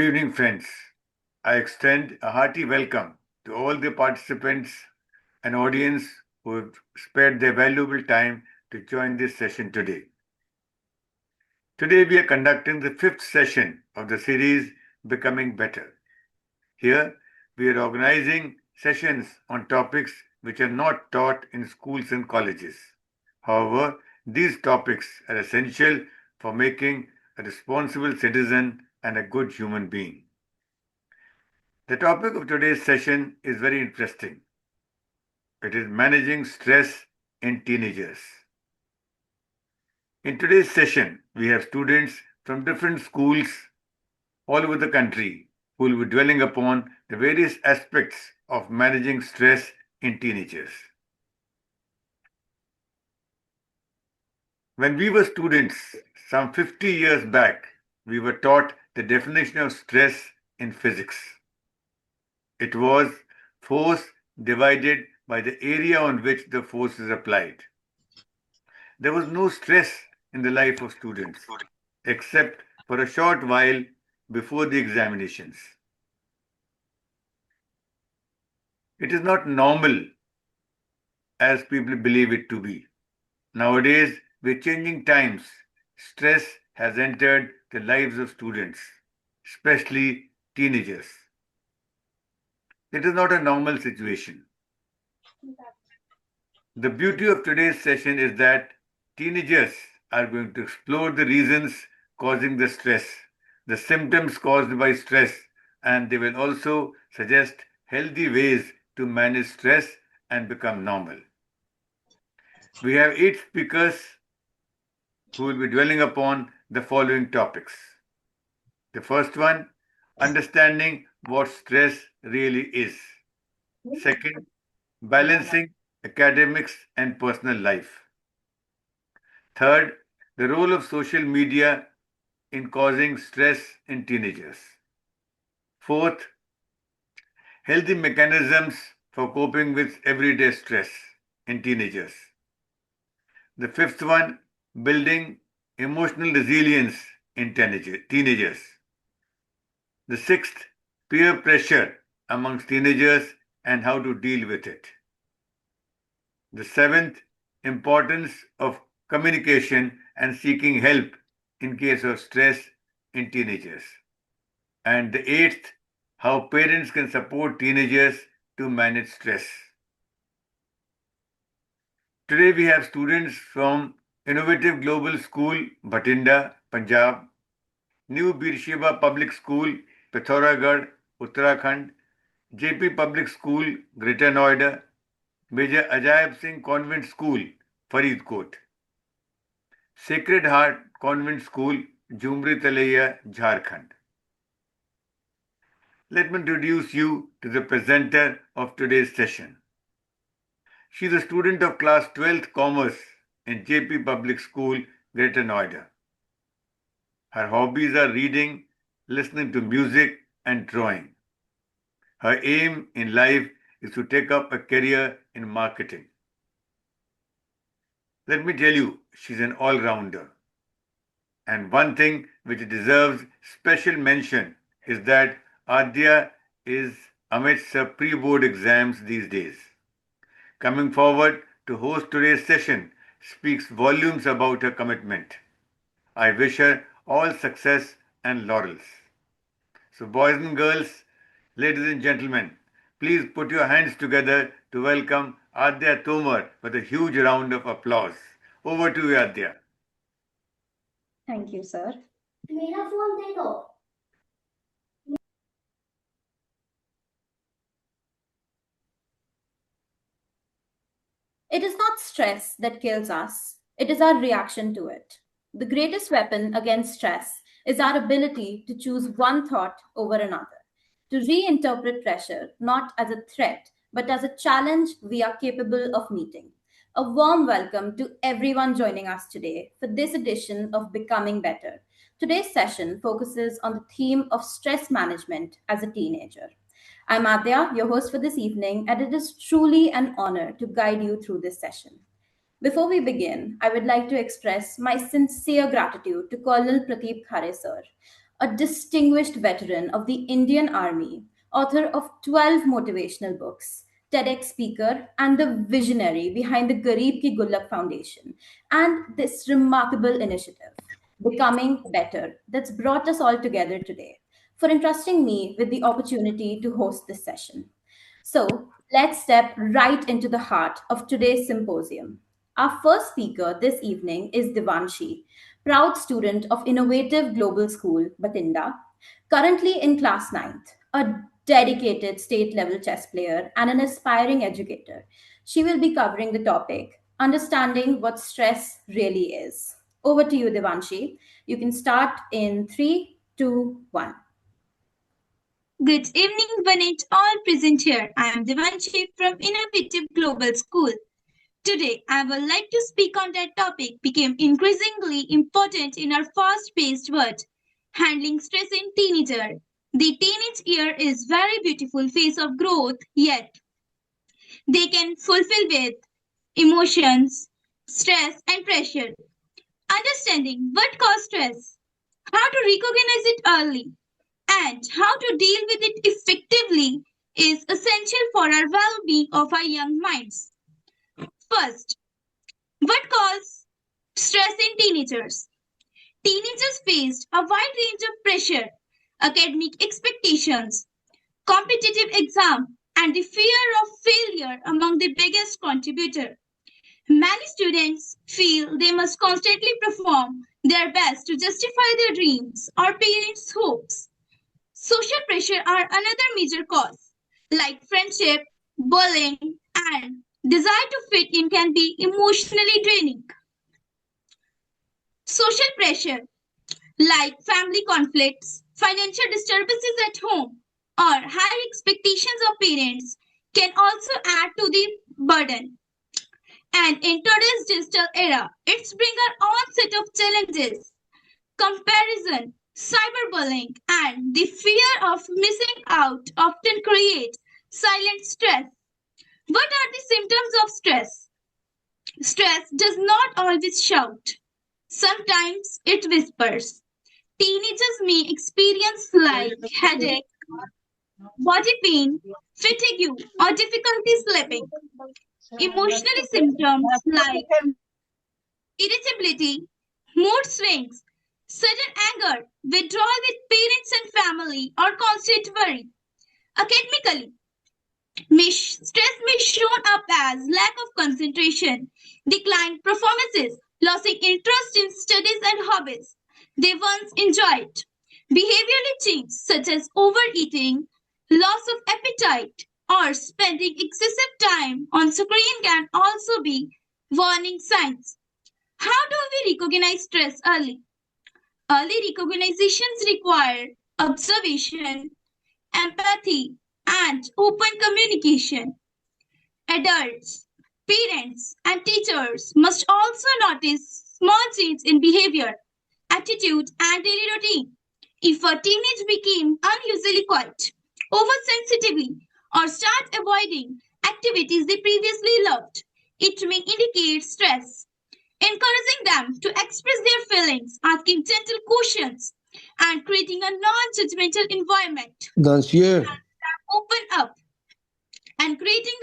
Good evening, friends. I extend a hearty welcome to all the participants and audience who have spared their valuable time to join this session today. Today, we are conducting the fifth session of the series Becoming Better. Here, we are organizing sessions on topics which are not taught in schools and colleges. However, these topics are essential for making a responsible citizen and a good human being. The topic of today's session is very interesting. It is managing stress in teenagers. In today's session, we have students from different schools all over the country who will be dwelling upon the various aspects of managing stress in teenagers. When we were students, some 50 years back, we were taught the definition of stress in physics. It was force divided by the area on which the force is applied. There was no stress in the life of students, except for a short while before the examinations. It is not normal as people believe it to be. Nowadays, with changing times, stress has entered the lives of students, especially teenagers. It is not a normal situation. The beauty of today's session is that teenagers are going to explore the reasons causing the stress, the symptoms caused by stress, and they will also suggest healthy ways to manage stress and become normal. We have 8 speakers who will be dwelling upon the following topics. The first one, understanding what stress really is. Second, balancing academics and personal life. Third, the role of social media in causing stress in teenagers. Fourth, healthy mechanisms for coping with everyday stress in teenagers. The fifth one, building emotional resilience in teenagers. The sixth, peer pressure amongst teenagers and how to deal with it. The seventh, importance of communication and seeking help in case of stress in teenagers. And the eighth, how parents can support teenagers to manage stress. Today we have students from Innovative Global School, Bhatinda, Punjab, New Beersheba Public School, Pithoragarh, Uttarakhand, JP Public School, Greater Noida, Major Ajaib Singh Convent School, Faridkot, Sacred Heart Convent School, Jumri Talaiya, Jharkhand. Let me introduce you to the presenter of today's session. She is a student of class 12th Commerce in JP Public School, Greater Noida. Her hobbies are reading, listening to music, and drawing. Her aim in life is to take up a career in marketing. Let me tell you, she's an all-rounder. And one thing which deserves special mention is that Adya is amidst her pre-board exams these days. Coming forward to host today's session speaks volumes about her commitment. I wish her all success and laurels. So, boys and girls, ladies and gentlemen, please put your hands together to welcome Adya Tomar with a huge round of applause. Over to you, Adya. Thank you, sir. It is not stress that kills us, it is our reaction to it. The greatest weapon against stress is our ability to choose one thought over another, to reinterpret pressure not as a threat, but as a challenge we are capable of meeting. A warm welcome to everyone joining us today for this edition of Becoming Better. Today's session focuses on the theme of stress management as a teenager. I'm Adya, your host for this evening, and it is truly an honor to guide you through this session. Before we begin, I would like to express my sincere gratitude to Colonel Pradeep Khare sir. a distinguished veteran of the Indian Army, author of 12 motivational books, TEDx speaker, and the visionary behind the Garib Ki Gullak Foundation, and this remarkable initiative, Becoming Better, that's brought us all together today, for entrusting me with the opportunity to host this session. So, let's step right into the heart of today's symposium. Our first speaker this evening is Devanshi, proud student of Innovative Global School, Batinda, currently in class ninth, a dedicated state level chess player and an aspiring educator. She will be covering the topic Understanding What Stress Really Is. Over to you, Devanshi. You can start in three, two, one. Good evening, one and all present here. I am Devanshi from Innovative Global School. Today, I would like to speak on that topic became increasingly important in our fast-paced world, handling stress in teenager. The teenage year is very beautiful phase of growth, yet they can fulfill with emotions, stress, and pressure. Understanding what causes stress, how to recognize it early, and how to deal with it effectively is essential for our well-being of our young minds. First, what causes stress in teenagers? Teenagers face a wide range of pressure, academic expectations, competitive exam, and the fear of failure among the biggest contributor. Many students feel they must constantly perform their best to justify their dreams or parents' hopes. Social pressure are another major cause, like friendship, bullying, and desire to fit in can be emotionally draining. Social pressure, like family conflicts, financial disturbances at home, or high expectations of parents, can also add to the burden. And in today's digital era, it's bring our own set of challenges, comparison, cyberbullying, and the fear of missing out often create silent stress. What are the symptoms of stress? Stress does not always shout. Sometimes it whispers. Teenagers may experience like headache, body pain, fatigue, or difficulty sleeping. Emotional symptoms like irritability, mood swings, sudden anger, withdrawal with parents and family, or constant worry. Academically, stress may show up as lack of concentration, declined performances, losing interest in studies and hobbies they once enjoyed. Behavioral change such as overeating, loss of appetite, or spending excessive time on screen can also be warning signs. How do we recognize stress early? Early recognitions require observation, empathy, and open communication. Adults, parents, and teachers must also notice small changes in behavior, attitude, and daily routine. If a teenage became unusually quiet, oversensitively, or start avoiding activities they previously loved, it may indicate stress. Encouraging them to express their feelings, asking gentle questions, and creating a non-judgmental environment. Dancier, Open up and creating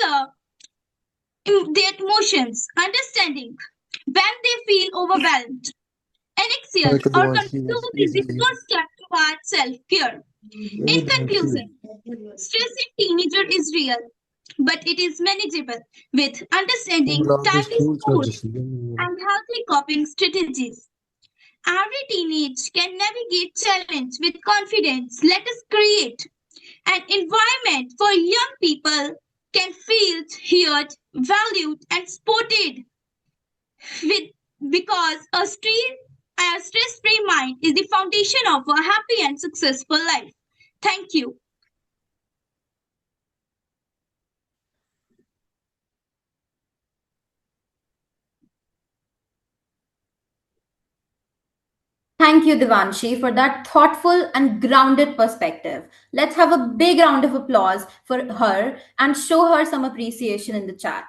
their emotions, understanding when they feel overwhelmed, anxious, welcome or Devanshi. confused is the Easily. first step toward self-care. In Very Devanshi. conclusion, stress in teenager is real, but it is manageable with understanding, Love timely school support, charges. and healthy coping strategies. Every teenage can navigate challenge with confidence. Let us create an environment for young people can feel heard, valued, and supported with because a stress-free mind is the foundation of a happy and successful life. Thank you. Thank you, Devanshi, for that thoughtful and grounded perspective. Let's have a big round of applause for her and show her some appreciation in the chat.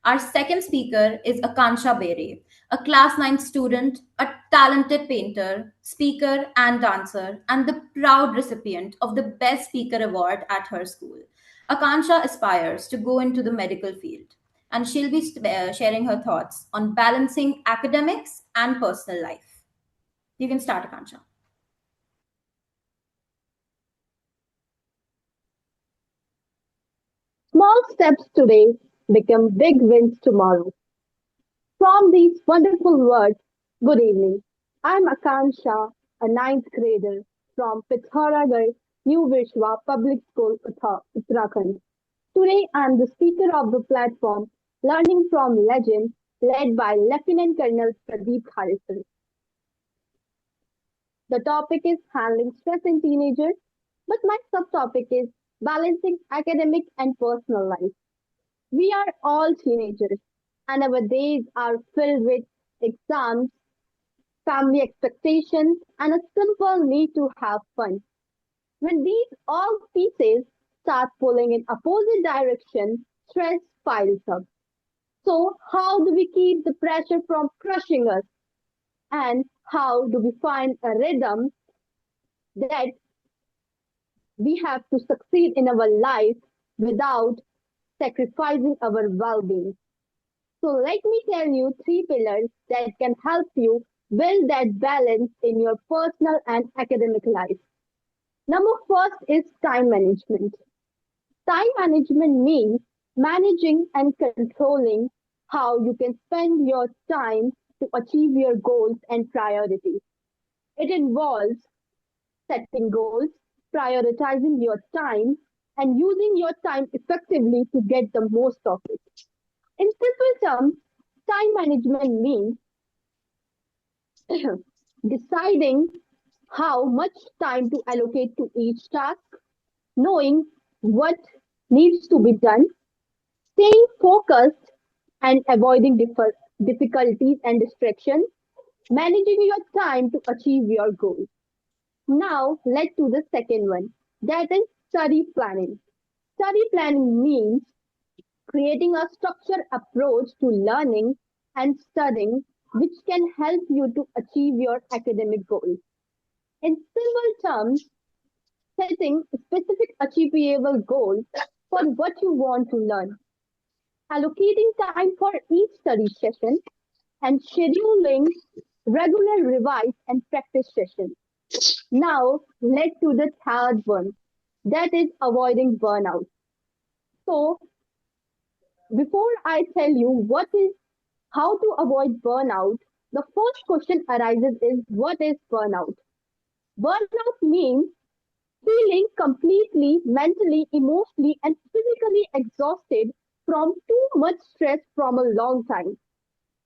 Our second speaker is Akansha Bere, a class 9 student, a talented painter, speaker, and dancer, and the proud recipient of the Best Speaker Award at her school. Akansha aspires to go into the medical field, and she'll be sharing her thoughts on balancing academics and personal life. You can start, Akansha. Small steps today become big wins tomorrow. From these wonderful words, good evening. I'm Akansha, a ninth grader from Pithoragarh, New Vishwa Public School, Uttarakhand. Today I'm the speaker of the platform Learning from Legend, led by Lieutenant Colonel Pradeep Harrison. The topic is handling stress in teenagers, but my subtopic is balancing academic and personal life. We are all teenagers, and our days are filled with exams, family expectations, and a simple need to have fun. When these all pieces start pulling in opposite directions, stress piles up. So, how do we keep the pressure from crushing us? And how do we find a rhythm that we have to succeed in our life without sacrificing our well being? So let me tell you three pillars that can help you build that balance in your personal and academic life. Number first is time management. Time management means managing and controlling how you can spend your time to achieve your goals and priorities. It involves setting goals, prioritizing your time, and using your time effectively to get the most of it. In simple terms, time management means deciding how much time to allocate to each task, knowing what needs to be done, staying focused and avoiding difficulties and distractions, managing your time to achieve your goals. Now, let's do the second one, that is study planning. Study planning means creating a structured approach to learning and studying which can help you to achieve your academic goals. In simple terms, setting specific achievable goals for what you want to learn, allocating time for each study session, and scheduling regular revise and practice sessions. Now, let's do the third one, that is avoiding burnout. So, before I tell you what is how to avoid burnout, the first question arises is what is burnout? Burnout means feeling completely mentally, emotionally, and physically exhausted from too much stress from a long time.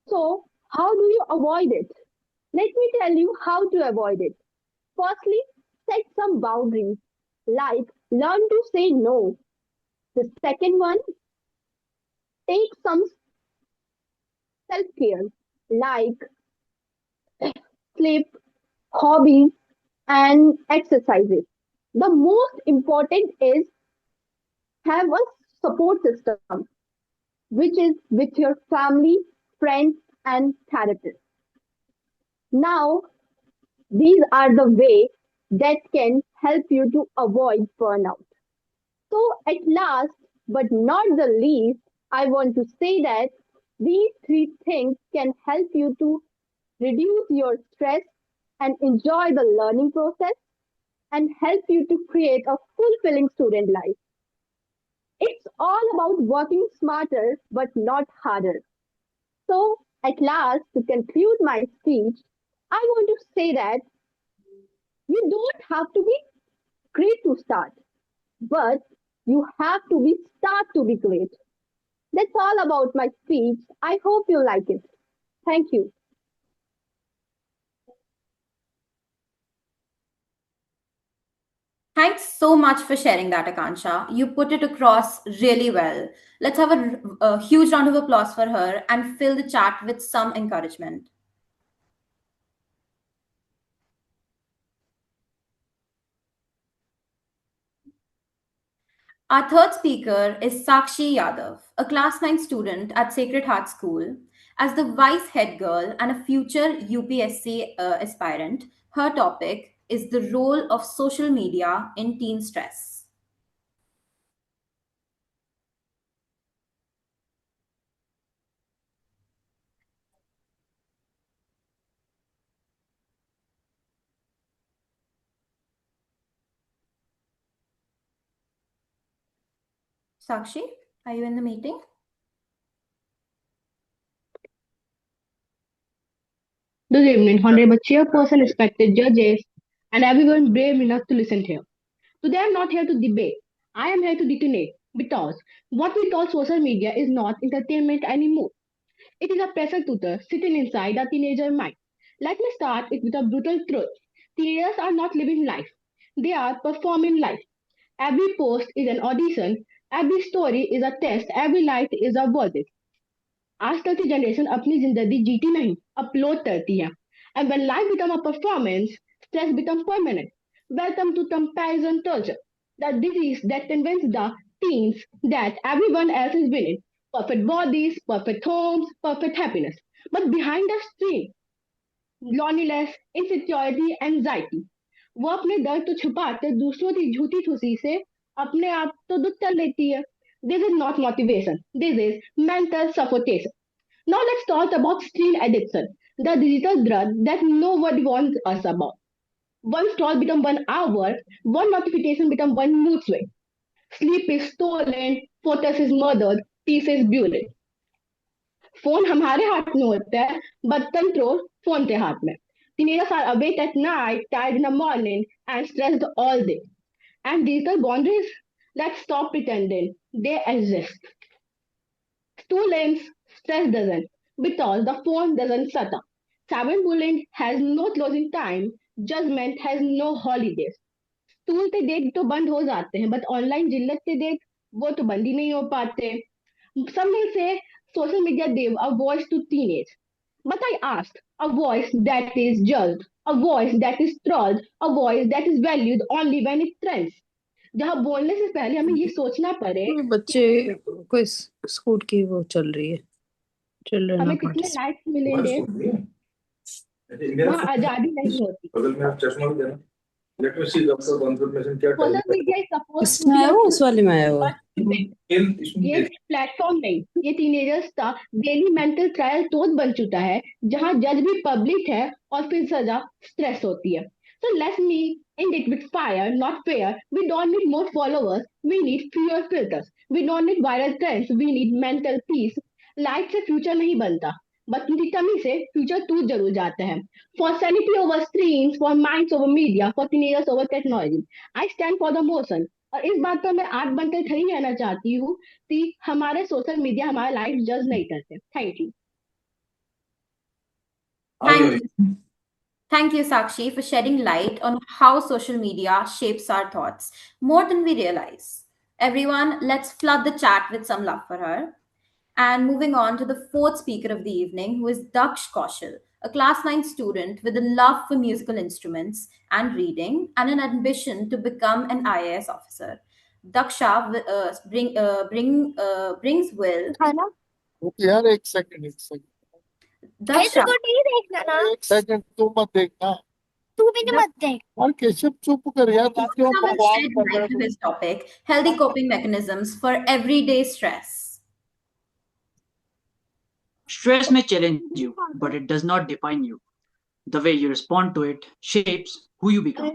So, how do you avoid it? Let me tell you how to avoid it. Firstly, set some boundaries, like learn to say no. The second one, take some self care, like sleep, hobbies, and exercises. The most important is have a support system, which is with your family, friends, and therapists. Now, these are the way that can help you to avoid burnout. So, at last, but not the least, I want to say that these three things can help you to reduce your stress and enjoy the learning process and help you to create a fulfilling student life. It's all about working smarter but not harder. So, at last, to conclude my speech, I want to say that you don't have to be great to start, but you have to be start to be great. That's all about my speech. I hope you like it. Thank you. Thanks so much for sharing that, Akansha. You put it across really well. Let's have a huge round of applause for her and fill the chat with some encouragement. Our third speaker is Sakshi Yadav, a class 9 student at Sacred Heart School As the vice head girl and a future UPSC aspirant, her topic is the role of social media in teen stress. Sakshi, are you in the meeting? Good evening, Honorable Chairperson, respected judges, and everyone brave enough to listen here. Today I'm not here to debate. I am here to detonate because what we call social media is not entertainment anymore. It is a pressure tutor sitting inside a teenager mind. Let me start it with a brutal truth. Teenagers are not living life. They are performing life. Every post is an audition. Every story is a test. Every light is a verdict. आजकल की generation अपनी जिंदगी जीती नहीं upload करती है and when life becomes a performance stress becomes permanent. Welcome to comparison culture, the disease that convinces the teens that everyone else is winning, perfect bodies, perfect homes, perfect happiness, but behind the screen loneliness, insecurity, anxiety. वो अपने दर्द तो छुपाते दूसरों की झूठी खुशी से अपने आप तो दुख कर लेती है. This is not motivation. This is mental suffocation. Now let's talk about screen addiction, the digital drug that nobody warns us about. One scroll become 1 hour, one notification become one mood swing. Sleep is stolen, focus is murdered, peace is bullied. Phone हमारे हाथ में होता है but control phone के हाथ में. Teenagers are awake at night, tired in the morning, and stressed all day. And digital boundaries? Let's stop pretending they exist. Students, stress doesn't because the phone doesn't shut up. Cyberbullying has no closing time. Judgment has no holidays. School के date तो बंद हो जाते हैं but online जिल्लत के date वो तो बंद ही नहीं हो पाते. Some will say social media gave a voice to teenage. But I asked, a voice that is judged, a voice that is trolled, a voice that is valued only when it trends. जहाँ बोलने से पहले हमें ये सोचना पड़े बच्चे कोई स्कूल की वो चल रही है चिल्ड्रन हमें कितने लाइक्स मिलेंगे वहाँ आजादी नहीं होती. Social media is suppose to be a उस वाले में आया हुआ ये प्लेटफॉर्म नहीं ये टीनेजर्स का डेली मेंटल ट्रायल टोन बन चुका है जहां जज भी पब्लिक है और फिर सजा स्ट्रेस होती है. So let's me end it with fire, not fear. We don't need more followers. We need fewer filters. We don't need viral trends. We need mental peace. Light से फ्यूचर नहीं बनता but उनकी कमी से future टूट जरूर जाते हैं. For sanity over screens, for minds over media, for teenagers over technology. I stand for the motion. और इस बात पर मैं आग बनकर खड़ी रहना चाहती हूँ कि हमारे सोशल मीडिया हमारा लाइफ जज नहीं करते. Thank you. Thank you, Sakshi, for shedding light on how social media shapes our thoughts more than we realize. Everyone, let's flood the chat with some love for her. And moving on to the fourth speaker of the evening, who is Daksh Kaushal, a class 9 student with a love for musical instruments and reading and an ambition to become an IAS officer. Daksha brings will. Okay यार एक second Daksha, नहीं देखना ना एक second तू मत देखना तू भी तो मत देख और केशव चुप कर यार तू क्यों Daksha will बकवास shed कर रहा light to है. his topic, healthy coping mechanisms for everyday stress. Stress may challenge you, but it does not define you. The way you respond to it shapes who you become.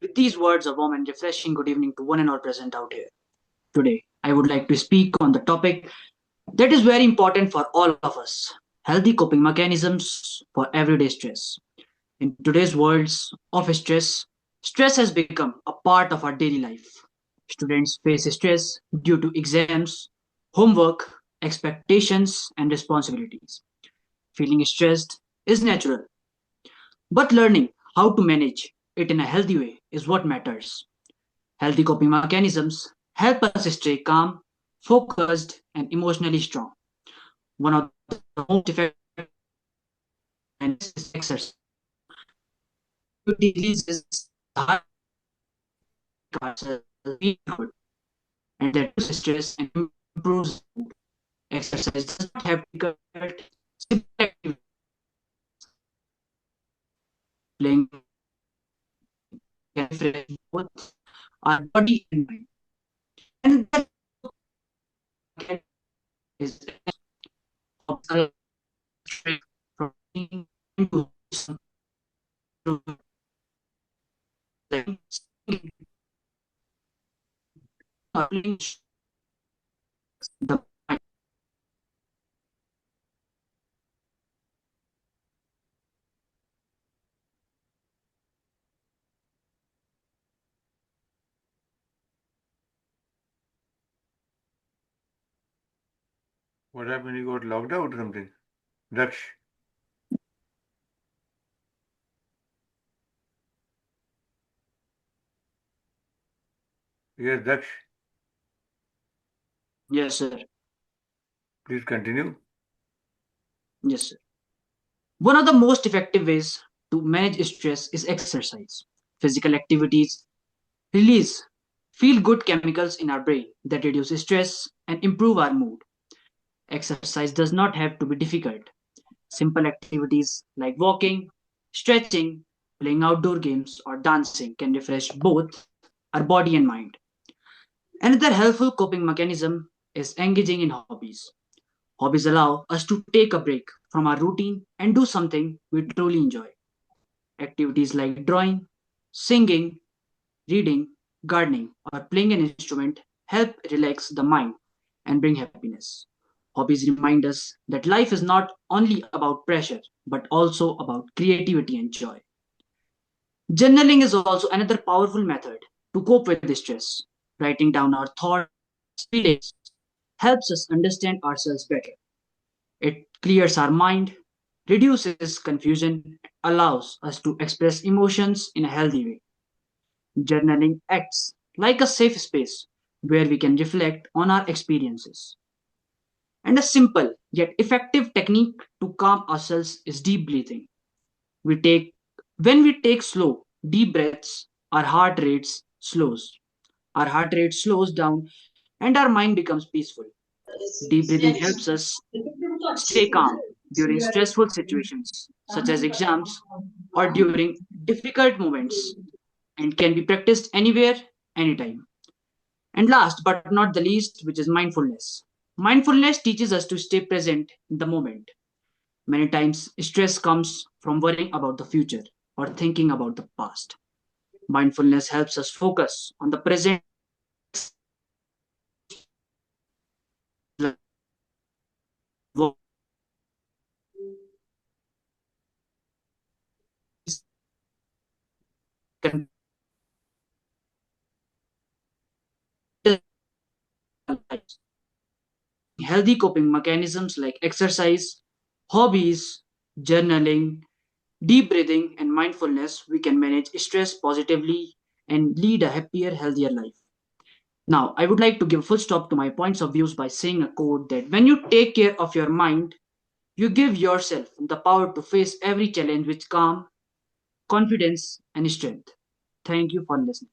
With these words of warm and refreshing good evening to one and all present out here. Today, I would like to speak on the topic that is very important for all of us: healthy coping mechanisms for everyday stress. In today's world of stress, stress has become a part of our daily life. Students face stress due to exams, homework, expectations, and responsibilities. Feeling stressed is natural, but learning how to manage it in a healthy way is what matters. Healthy coping mechanisms help us stay calm, focused, and emotionally strong. One of the most effective is exercise. It releases the heart good and that reduces stress and improves mood. Exercise does not have to be difficult. Simple activities, playing can refresh both our body and mind. And that is allow straight from being into some to the the mind. What happened? You got locked out or something? Daksh. Yes, Daksh. Yes, sir. Please continue. Yes, sir. One of the most effective ways to manage stress is exercise. Physical activities release feel good chemicals in our brain that reduce stress and improve our mood. Exercise does not have to be difficult. Simple activities like walking, stretching, playing outdoor games, or dancing can refresh both our body and mind. Another helpful coping mechanism is engaging in hobbies. Hobbies allow us to take a break from our routine and do something we truly enjoy. Activities like drawing, singing, reading, gardening, or playing an instrument help relax the mind and bring happiness. Hobbies remind us that life is not only about pressure, but also about creativity and joy. Journaling is also another powerful method to cope with stress. Writing down our thoughts, feelings, helps us understand ourselves better. It clears our mind, reduces confusion, allows us to express emotions in a healthy way. Journaling acts like a safe space where we can reflect on our experiences. And a simple yet effective technique to calm ourselves is deep breathing. We take when we take slow, deep breaths, our heart rate slows down and our mind becomes peaceful. Deep breathing helps us stay calm during stressful situations such as exams or during difficult moments and can be practiced anywhere, anytime. And last but not the least, which is mindfulness. Mindfulness teaches us to stay present in the moment. Many times, stress comes from worrying about the future or thinking about the past. Mindfulness helps us focus on the present healthy coping mechanisms like exercise, hobbies, journaling, deep breathing, and mindfulness, we can manage stress positively and lead a happier, healthier life. Now, I would like to give full stop to my points of views by saying a quote that when you take care of your mind, you give yourself the power to face every challenge with calm, confidence, and strength. Thank you for listening.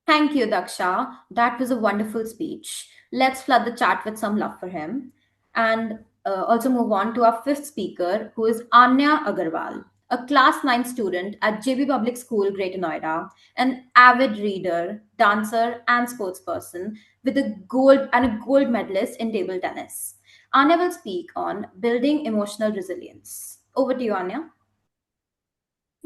Thank you, Daksha. That was a wonderful speech. Let's flood the chat with some love for him. And also move on to our fifth speaker, who is Anya Agarwal, a class 9 student at JB Public School, Greater Noida, an avid reader, dancer, and sportsperson with a gold medalist in table tennis. Anya will speak on building emotional resilience. Over to you, Anya.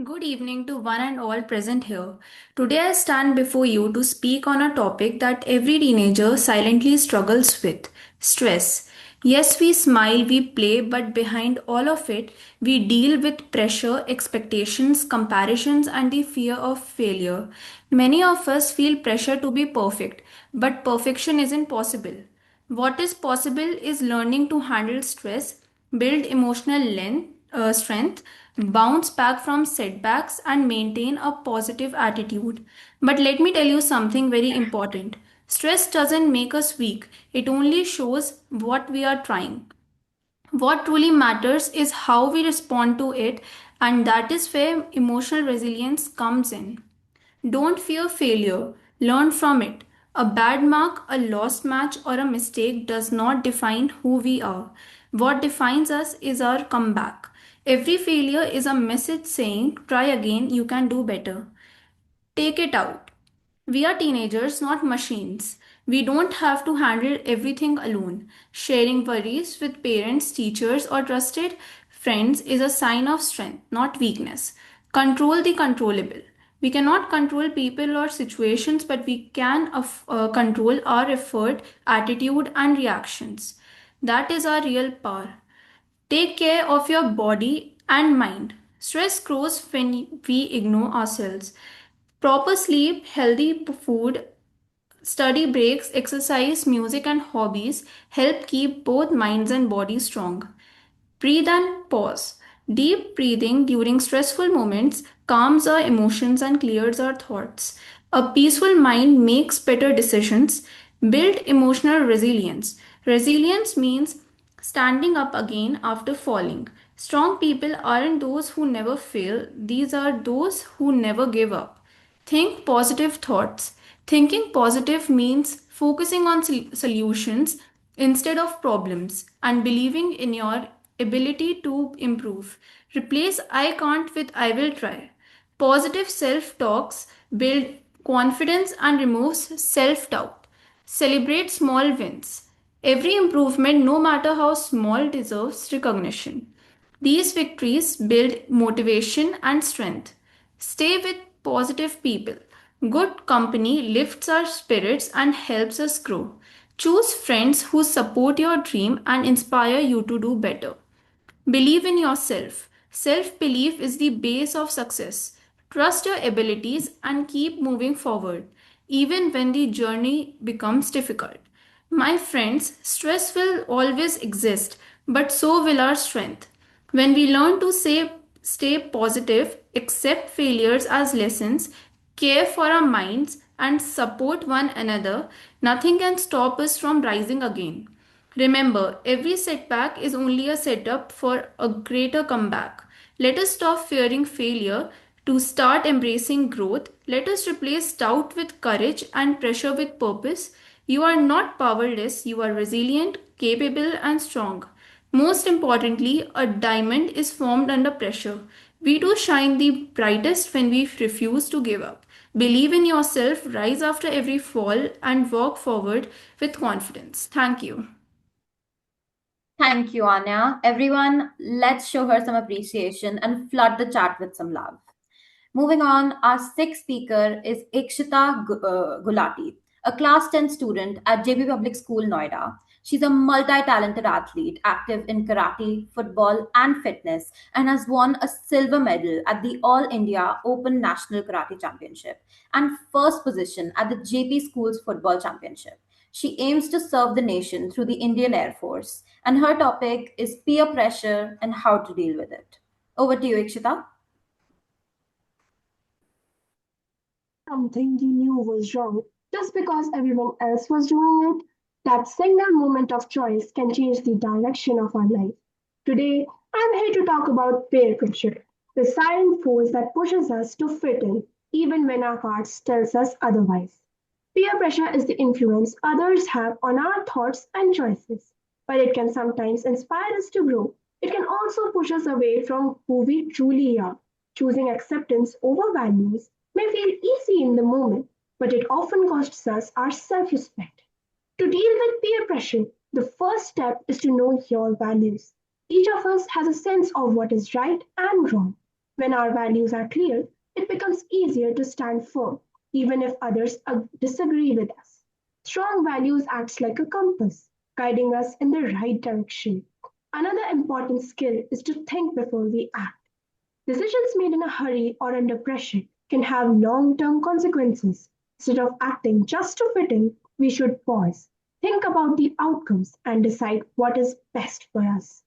Good evening to one and all present here. Today I stand before you to speak on a topic that every teenager silently struggles with stress. Yes, we smile, we play, but behind all of it, we deal with pressure, expectations, comparisons, and the fear of failure. Many of us feel pressure to be perfect, but perfection isn't possible. What is possible is learning to handle stress, build strength, bounce back from setbacks, and maintain a positive attitude. But let me tell you something very important. Stress doesn't make us weak, it only shows what we are trying. What truly matters is how we respond to it, and that is where emotional resilience comes in. Don't fear failure, learn from it. A bad mark, a lost match, or a mistake does not define who we are. What defines us is our comeback. Every failure is a message saying, try again, you can do better. Take it out. We are teenagers, not machines. We don't have to handle everything alone. Sharing worries with parents, teachers, or trusted friends is a sign of strength, not weakness. Control the controllable. We cannot control people or situations, but we can control our effort, attitude, and reactions. That is our real power. Take care of your body and mind. Stress grows when we ignore ourselves. Proper sleep, healthy food, study breaks, exercise, music, and hobbies help keep both minds and bodies strong. Breathe and pause. Deep breathing during stressful moments calms our emotions and clears our thoughts. A peaceful mind makes better decisions. Build emotional resilience. Resilience means standing up again after falling. Strong people aren't those who never fail, these are those who never give up. Think positive thoughts. Thinking positive means focusing on solutions instead of problems and believing in your ability to improve. Replace I can't with I will try. Positive self talks build confidence and removes self doubt. Celebrate small wins. Every improvement, no matter how small, deserves recognition. These victories build motivation and strength. Stay with positive people. Good company lifts our spirits and helps us grow. Choose friends who support your dream and inspire you to do better. Believe in yourself. Self belief is the base of success. Trust your abilities and keep moving forward, even when the journey becomes difficult. My friends, stress will always exist, but so will our strength. When we learn to stay positive, accept failures as lessons, care for our minds, and support one another, nothing can stop us from rising again. Remember, every setback is only a setup for a greater comeback. Let us stop fearing failure to start embracing growth. Let us replace doubt with courage and pressure with purpose. You are not powerless, you are resilient, capable, and strong. Most importantly, a diamond is formed under pressure. We do shine the brightest when we refuse to give up. Believe in yourself, rise after every fall, and walk forward with confidence. Thank you. Thank you, Anya. Everyone, let's show her some appreciation and flood the chat with some love. Moving on, our sixth speaker is Ikshita Gulati, a class 10 student at JB Public School, Noida. She's a multi talented athlete, active in karate, football, and fitness, and has won a silver medal at the All India Open National Karate Championship and first position at the JP Schools Football Championship. She aims to serve the nation through the Indian Air Force, and her topic is peer pressure and how to deal with it. Over to you, Ikshita. Something you knew was wrong just because everyone else was doing it, that single moment of choice can change the direction of our life. Today, I'm here to talk about peer pressure, the silent force that pushes us to fit in, even when our hearts tells us otherwise. Peer pressure is the influence others have on our thoughts and choices. While it can sometimes inspire us to grow, it can also push us away from who we truly are. Choosing acceptance over values may feel easy in the moment, but it often costs us our self respect. To deal with peer pressure, the first step is to know your values. Each of us has a sense of what is right and wrong. When our values are clear, it becomes easier to stand firm, even if others disagree with us. Strong values acts like a compass, guiding us in the right direction. Another important skill is to think before we act. Decisions made in a hurry or under pressure can have long term consequences. Instead of acting just to fit in, we should pause, think about the outcomes, and decide what is best for us.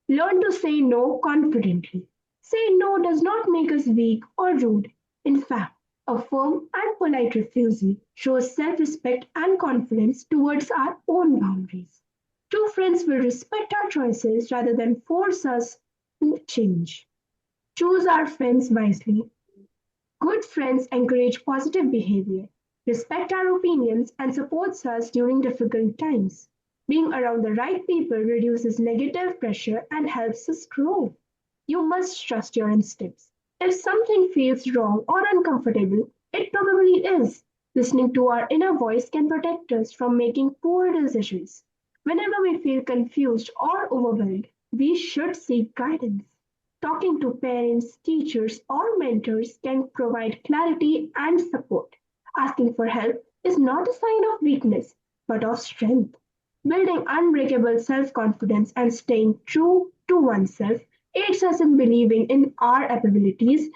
Learn to say no confidently. Say no does not make us weak or rude. In fact, a firm and polite refusal shows self respect and confidence towards our own boundaries. True friends will respect our choices rather than force us to change. Choose our friends wisely. Good friends encourage positive behavior, respect our opinions, and supports us during difficult times. Being around the right people reduces negative pressure and helps us grow. You must trust your instincts. If something feels wrong or uncomfortable, it probably is. Listening to our inner voice can protect us from making poor decisions. Whenever we feel confused or overwhelmed, we should seek guidance. Talking to parents, teachers, or mentors can provide clarity and support. Asking for help is not a sign of weakness, but of strength. Building unbreakable self confidence and staying true to oneself aids us in believing in our abilities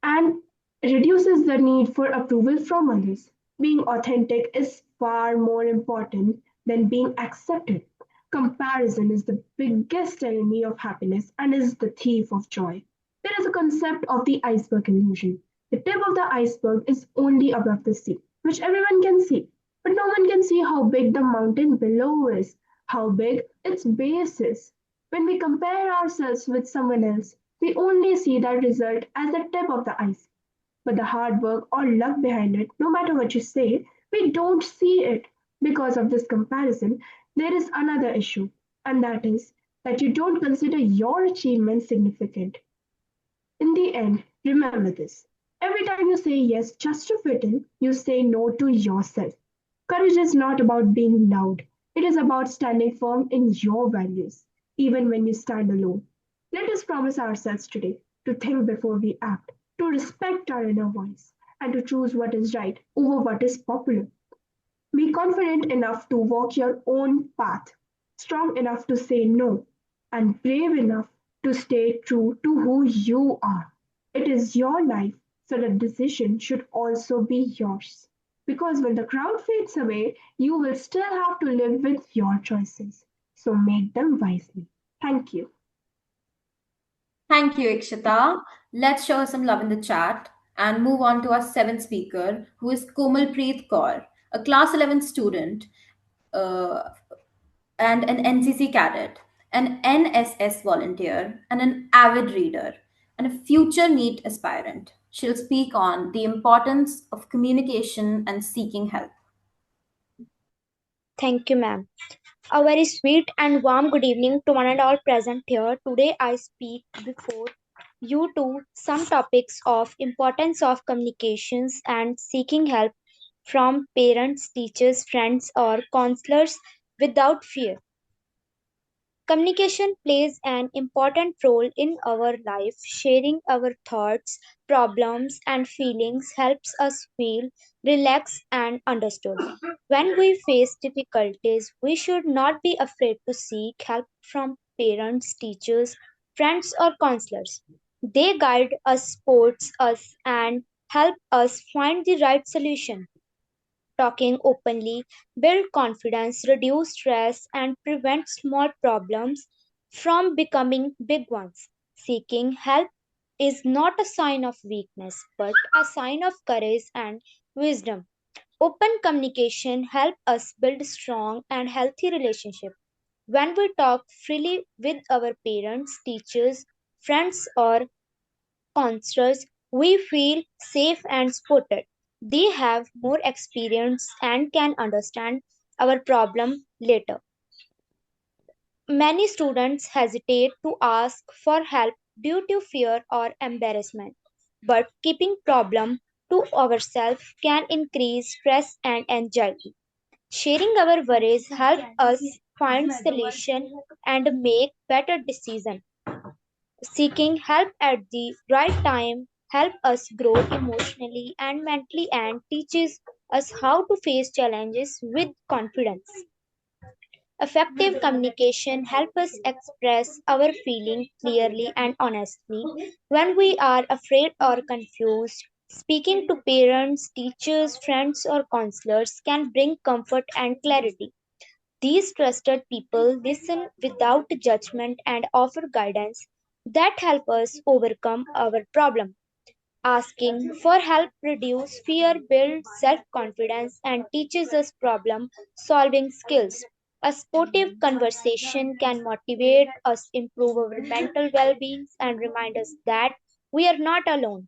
and reduces the need for approval from others. Being authentic is far more important than being accepted. Comparison is the biggest enemy of happiness and is the thief of joy. There is a concept of the iceberg illusion. The tip of the iceberg is only above the sea, which everyone can see, but no one can see how big the mountain below is, how big its base is. When we compare ourselves with someone else, we only see that result as the tip of the ice. But the hard work or luck behind it, no matter what you say, we don't see it. Because of this comparison, there is another issue, and that is that you don't consider your achievements significant. In the end, remember this. Every time you say yes just to fit in, you say no to yourself. Courage is not about being loud, it is about standing firm in your values, even when you stand alone. Let us promise ourselves today to think before we act, to respect our inner voice, and to choose what is right over what is popular. Be confident enough to walk your own path, strong enough to say no, and brave enough to stay true to who you are. It is your life, so the decision should also be yours. Because when the crowd fades away, you will still have to live with your choices. So make them wisely. Thank you. Thank you, Ikshita. Let's show her some love in the chat and move on to our seventh speaker, who is Komalpreet Kaur, a class 11 student uh, and an NCC cadet, an NSS volunteer, and an avid reader, and a future NEET aspirant. She'll speak on the importance of communication and seeking help. Thank you, ma'am. A very sweet and warm good evening to one and all present here. Today I speak before you to some topics of importance of communications and seeking help from parents, teachers, friends or counselors without fear. Communication plays an important role in our life. Sharing our thoughts, problems, and feelings helps us feel relaxed and understood. When we face difficulties, we should not be afraid to seek help from parents, teachers, friends, or counselors. They guide us, support us, and help us find the right solution. Talking openly build confidence, reduce stress, and prevent small problems from becoming big ones. Seeking help is not a sign of weakness, but a sign of courage and wisdom. Open communication helps us build strong and healthy relationships. When we talk freely with our parents, teachers, friends, or counselors, we feel safe and supported. They have more experience and can understand our problem later. Many students hesitate to ask for help due to fear or embarrassment. But keeping problem to ourselves can increase stress and anxiety. Sharing our worries help us find solution and make better decisions. Seeking help at the right time help us grow emotionally and mentally and teaches us how to face challenges with confidence. Effective communication helps us express our feelings clearly and honestly. When we are afraid or confused, speaking to parents, teachers, friends, or counselors can bring comfort and clarity. These trusted people listen without judgment and offer guidance that help us overcome our problem. Asking for help reduces fear, builds self-confidence and teaches us problem solving skills. A sportive conversation can motivate us, improve our mental well-being and remind us that we are not alone.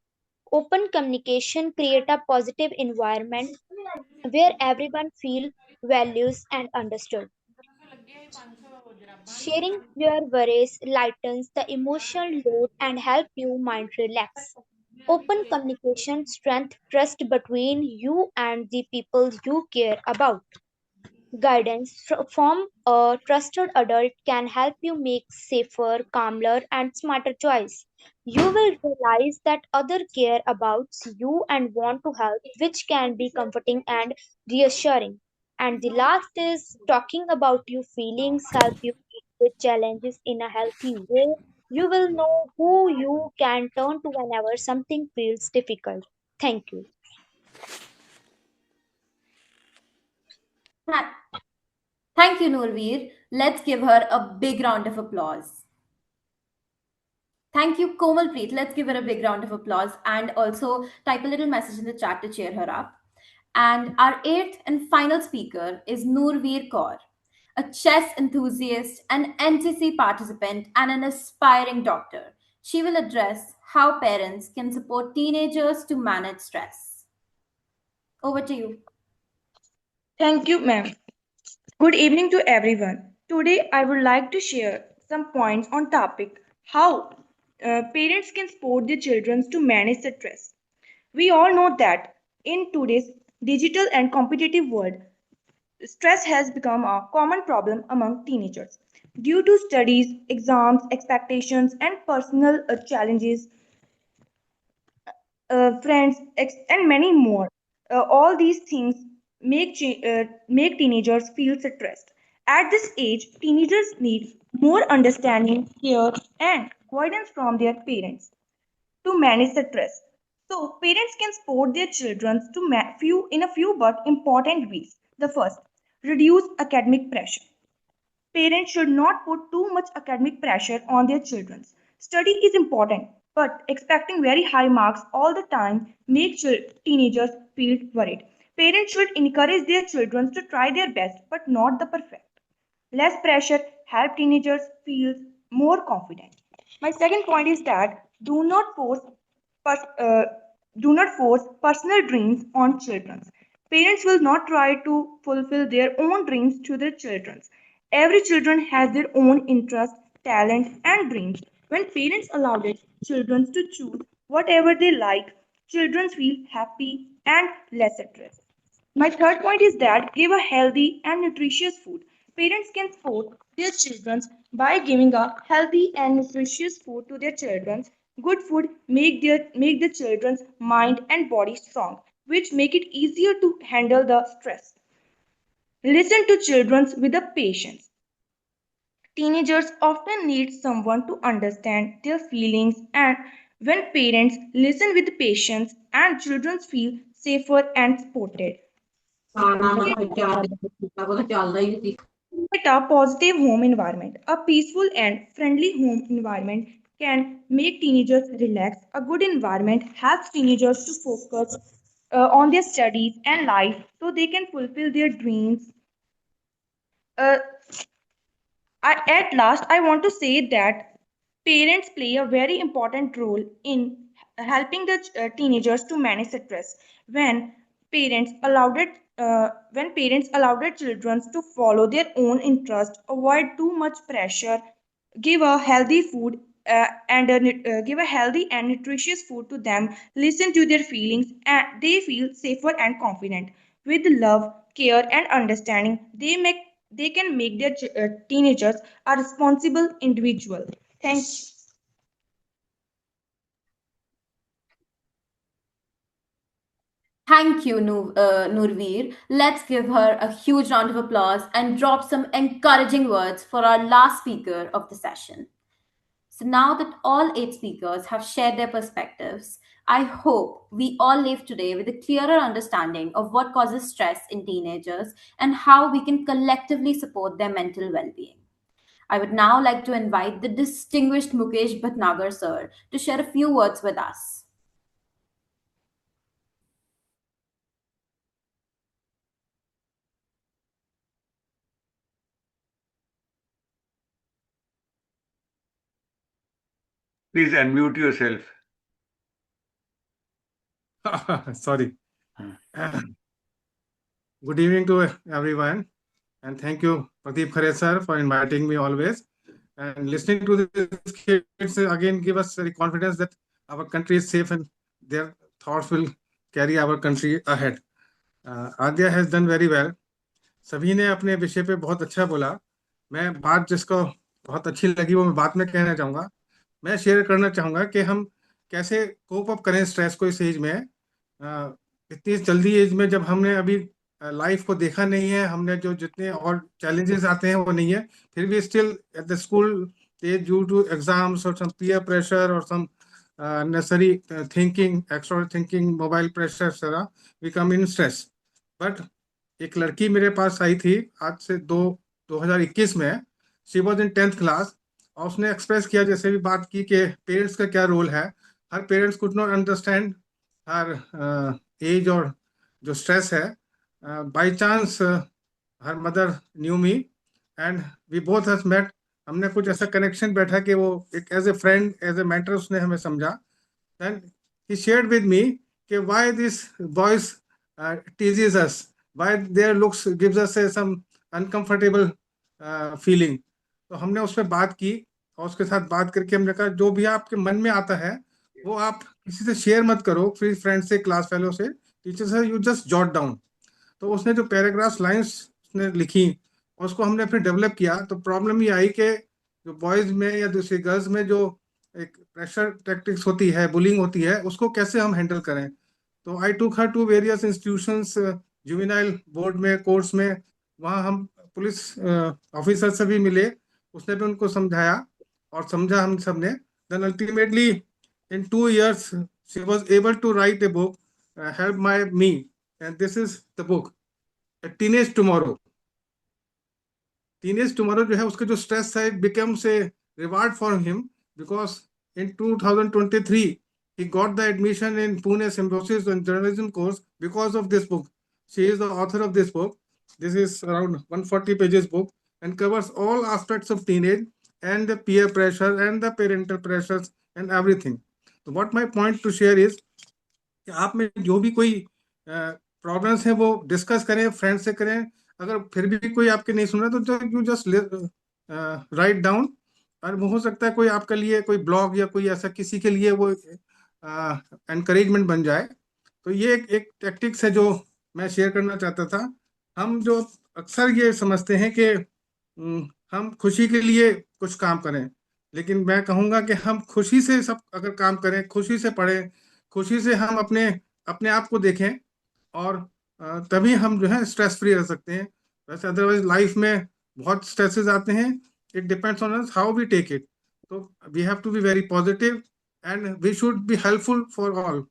Open communication create a positive environment where everyone feels values and understood. Sharing your worries lightens the emotional load and help your mind relax. Open communication strength trust between you and the people you care about. Guidance from a trusted adult can help you make safer, calmer, and smarter choice. You will realize that others care about you and want to help, which can be comforting and reassuring. And the last is talking about your feelings help you deal with challenges in a healthy way. You will know who you can turn to whenever something feels difficult. Thank you. Tha- Thank you, Noorveer. Let's give her a big round of applause. Thank you, Komalpreet. Let's give her a big round of applause and also type a little message in the chat to cheer her up. And our eighth and final speaker is Noorveer Kaur, a chess enthusiast, an NCC participant, and an aspiring doctor. She will address how parents can support teenagers to manage stress. Over to you. Thank you, ma'am. Good evening to everyone. Today, I would like to share some points on topic how parents can support their children to manage stress. We all know that in today's digital and competitive world, stress has become a common problem among teenagers. Due to studies, exams, expectations, and personal challenges, friends, and many more. All these things make teenagers feel stressed. At this age, teenagers need more understanding, care, and guidance from their parents to manage stress. So, parents can support their children to few in a few but important ways. The first, reduce academic pressure. Parents should not put too much academic pressure on their children. Study is important, but expecting very high marks all the time makes teenagers feel worried. Parents should encourage their children to try their best, but not the perfect. Less pressure help teenagers feel more confident. My second point is that pers- uh, do not force personal dreams on children. Parents will not try to fulfill their own dreams to their children. Every children has their own interests, talents, and dreams. When parents allow their children to choose whatever they like, children feel happy and less stressed. My third point is that give a healthy and nutritious food. Parents can support their children by giving a healthy and nutritious food to their children. Good food make the children's mind and body strong, which make it easier to handle the stress. Listen to children with a patience. Teenagers often need someone to understand their feelings, and when parents listen with patience and children feel safer and supported. Create a positive home environment. A peaceful and friendly home environment can make teenagers relax. A good environment helps teenagers to focus on their studies and life so they can fulfill their dreams. Uh, at last, I want to say that parents play a very important role in helping the teenagers to manage stress. When when parents allow their children to follow their own interest, avoid too much pressure, give a healthy food give a healthy and nutritious food to them, listen to their feelings, and they feel safer and confident. With love, care, and understanding, they can make their teenagers a responsible individual. Thank you. Thank you, Noorveer. Let's give her a huge round of applause and drop some encouraging words for our last speaker of the session. So, now that all eight speakers have shared their perspectives, I hope we all leave today with a clearer understanding of what causes stress in teenagers and how we can collectively support their mental well being. I would now like to invite the distinguished Mukesh Bhatnagar sir to share a few words with us. Please unmute yourself. Sorry. Good evening to everyone. And thank you, Pradeep Khare sir, for inviting me always. And listening to these kids again give us the confidence that our country is safe and their thoughts will carry our country ahead. Adya has done very well. सभी ने अपने विषय पे बहुत अच्छा बोला. मैं बात जिसको बहुत अच्छी लगी वो मैं बात में कहना चाहूंगा. मैं शेयर करना चाहूंगा कि हम कैसे कोप अप करें स्ट्रेस को इस एज में. इतनी जल्दी एज में जब हमने अभी लाइफ को देखा नहीं है, हमने जो जितने और चैलेंजेस आते हैं वो नहीं है, फिर भी still at the school age due to exams और सम पीयर प्रेशर और सम necessary thinking, extra thinking, mobile pressure, etc. We come in stress. But एक लड़की मेरे पास आई थी आज से 2021 में. She was in 10th class और उसने एक्सप्रेस किया, जैसे भी बात की कि पेरेंट्स का क्या रोल है. हर parents could not understand her age और जो स्ट्रेस है. By chance her mother knew me and we both has met. हमने कुछ ऐसा कनेक्शन बैठा कि वो एक as a friend, as a mentor उसने हमें समझा. Then he shared with me कि why these boys teases us, why their looks gives us some uncomfortable feeling. तो हमने उस पर बात की और उसके साथ बात करके हमने कहा जो भी आपके मन में आता है वो आप किसी से शेयर मत करो, फिर फ्रेंड से, क्लास फेलो से, टीचर से, यू जस्ट जॉट डाउन. तो उसने जो पैराग्राफ्स लाइंस उसने लिखी उसको हमने फिर डेवलप किया. तो प्रॉब्लम ये आई कि जो बॉयज में या दूसरी गर्ल्स में जो एक प्रेशर टैक्टिक्स होती है, बुलिंग होती है, उसको कैसे हम हैंडल करें. तो I took her to various institutions, juvenile board में, कोर्ट्स में. वहाँ हम पुलिस ऑफिसर से भी मिले, उसने भी उनको समझाया और समझा हम सब ने. Then ultimately in 2 years she was able to write a book, help my me, and this is the book teenage tomorrow. Teenage tomorrow जो है उसका जो स्ट्रेस है, it becomes a reward for him because in 2023 he got the admission in Pune Symbiosis and Journalism course because of this book. She is the author of this book. This is around 140 pages book and covers all aspects of teenage and the peer pressure and the parental pressures and everything. So what my point to share is कि आप में जो भी कोई problems हैं वो discuss करें, friend से करें. अगर फिर भी कोई आपके नहीं सुन रहा तो यू जस्ट राइट डाउन. और वो हो सकता है कोई आपके लिए कोई ब्लॉग या कोई ऐसा किसी के लिए वो एनकरेजमेंट बन जाए. तो ये एक टेक्टिक्स है जो मैं शेयर करना चाहता था. हम जो अक्सर ये समझते हैं कि हम खुशी के लिए कुछ काम करें, लेकिन मैं कहूँगा कि हम खुशी से सब अगर काम करें, खुशी से पढ़ें, खुशी से हम अपने अपने आप को देखें और तभी हम जो है स्ट्रेस फ्री रह सकते हैं. वैसे अदरवाइज लाइफ में बहुत स्ट्रेसेस आते हैं. It depends on us how we take it. तो we have to be very positive and we should be helpful for all.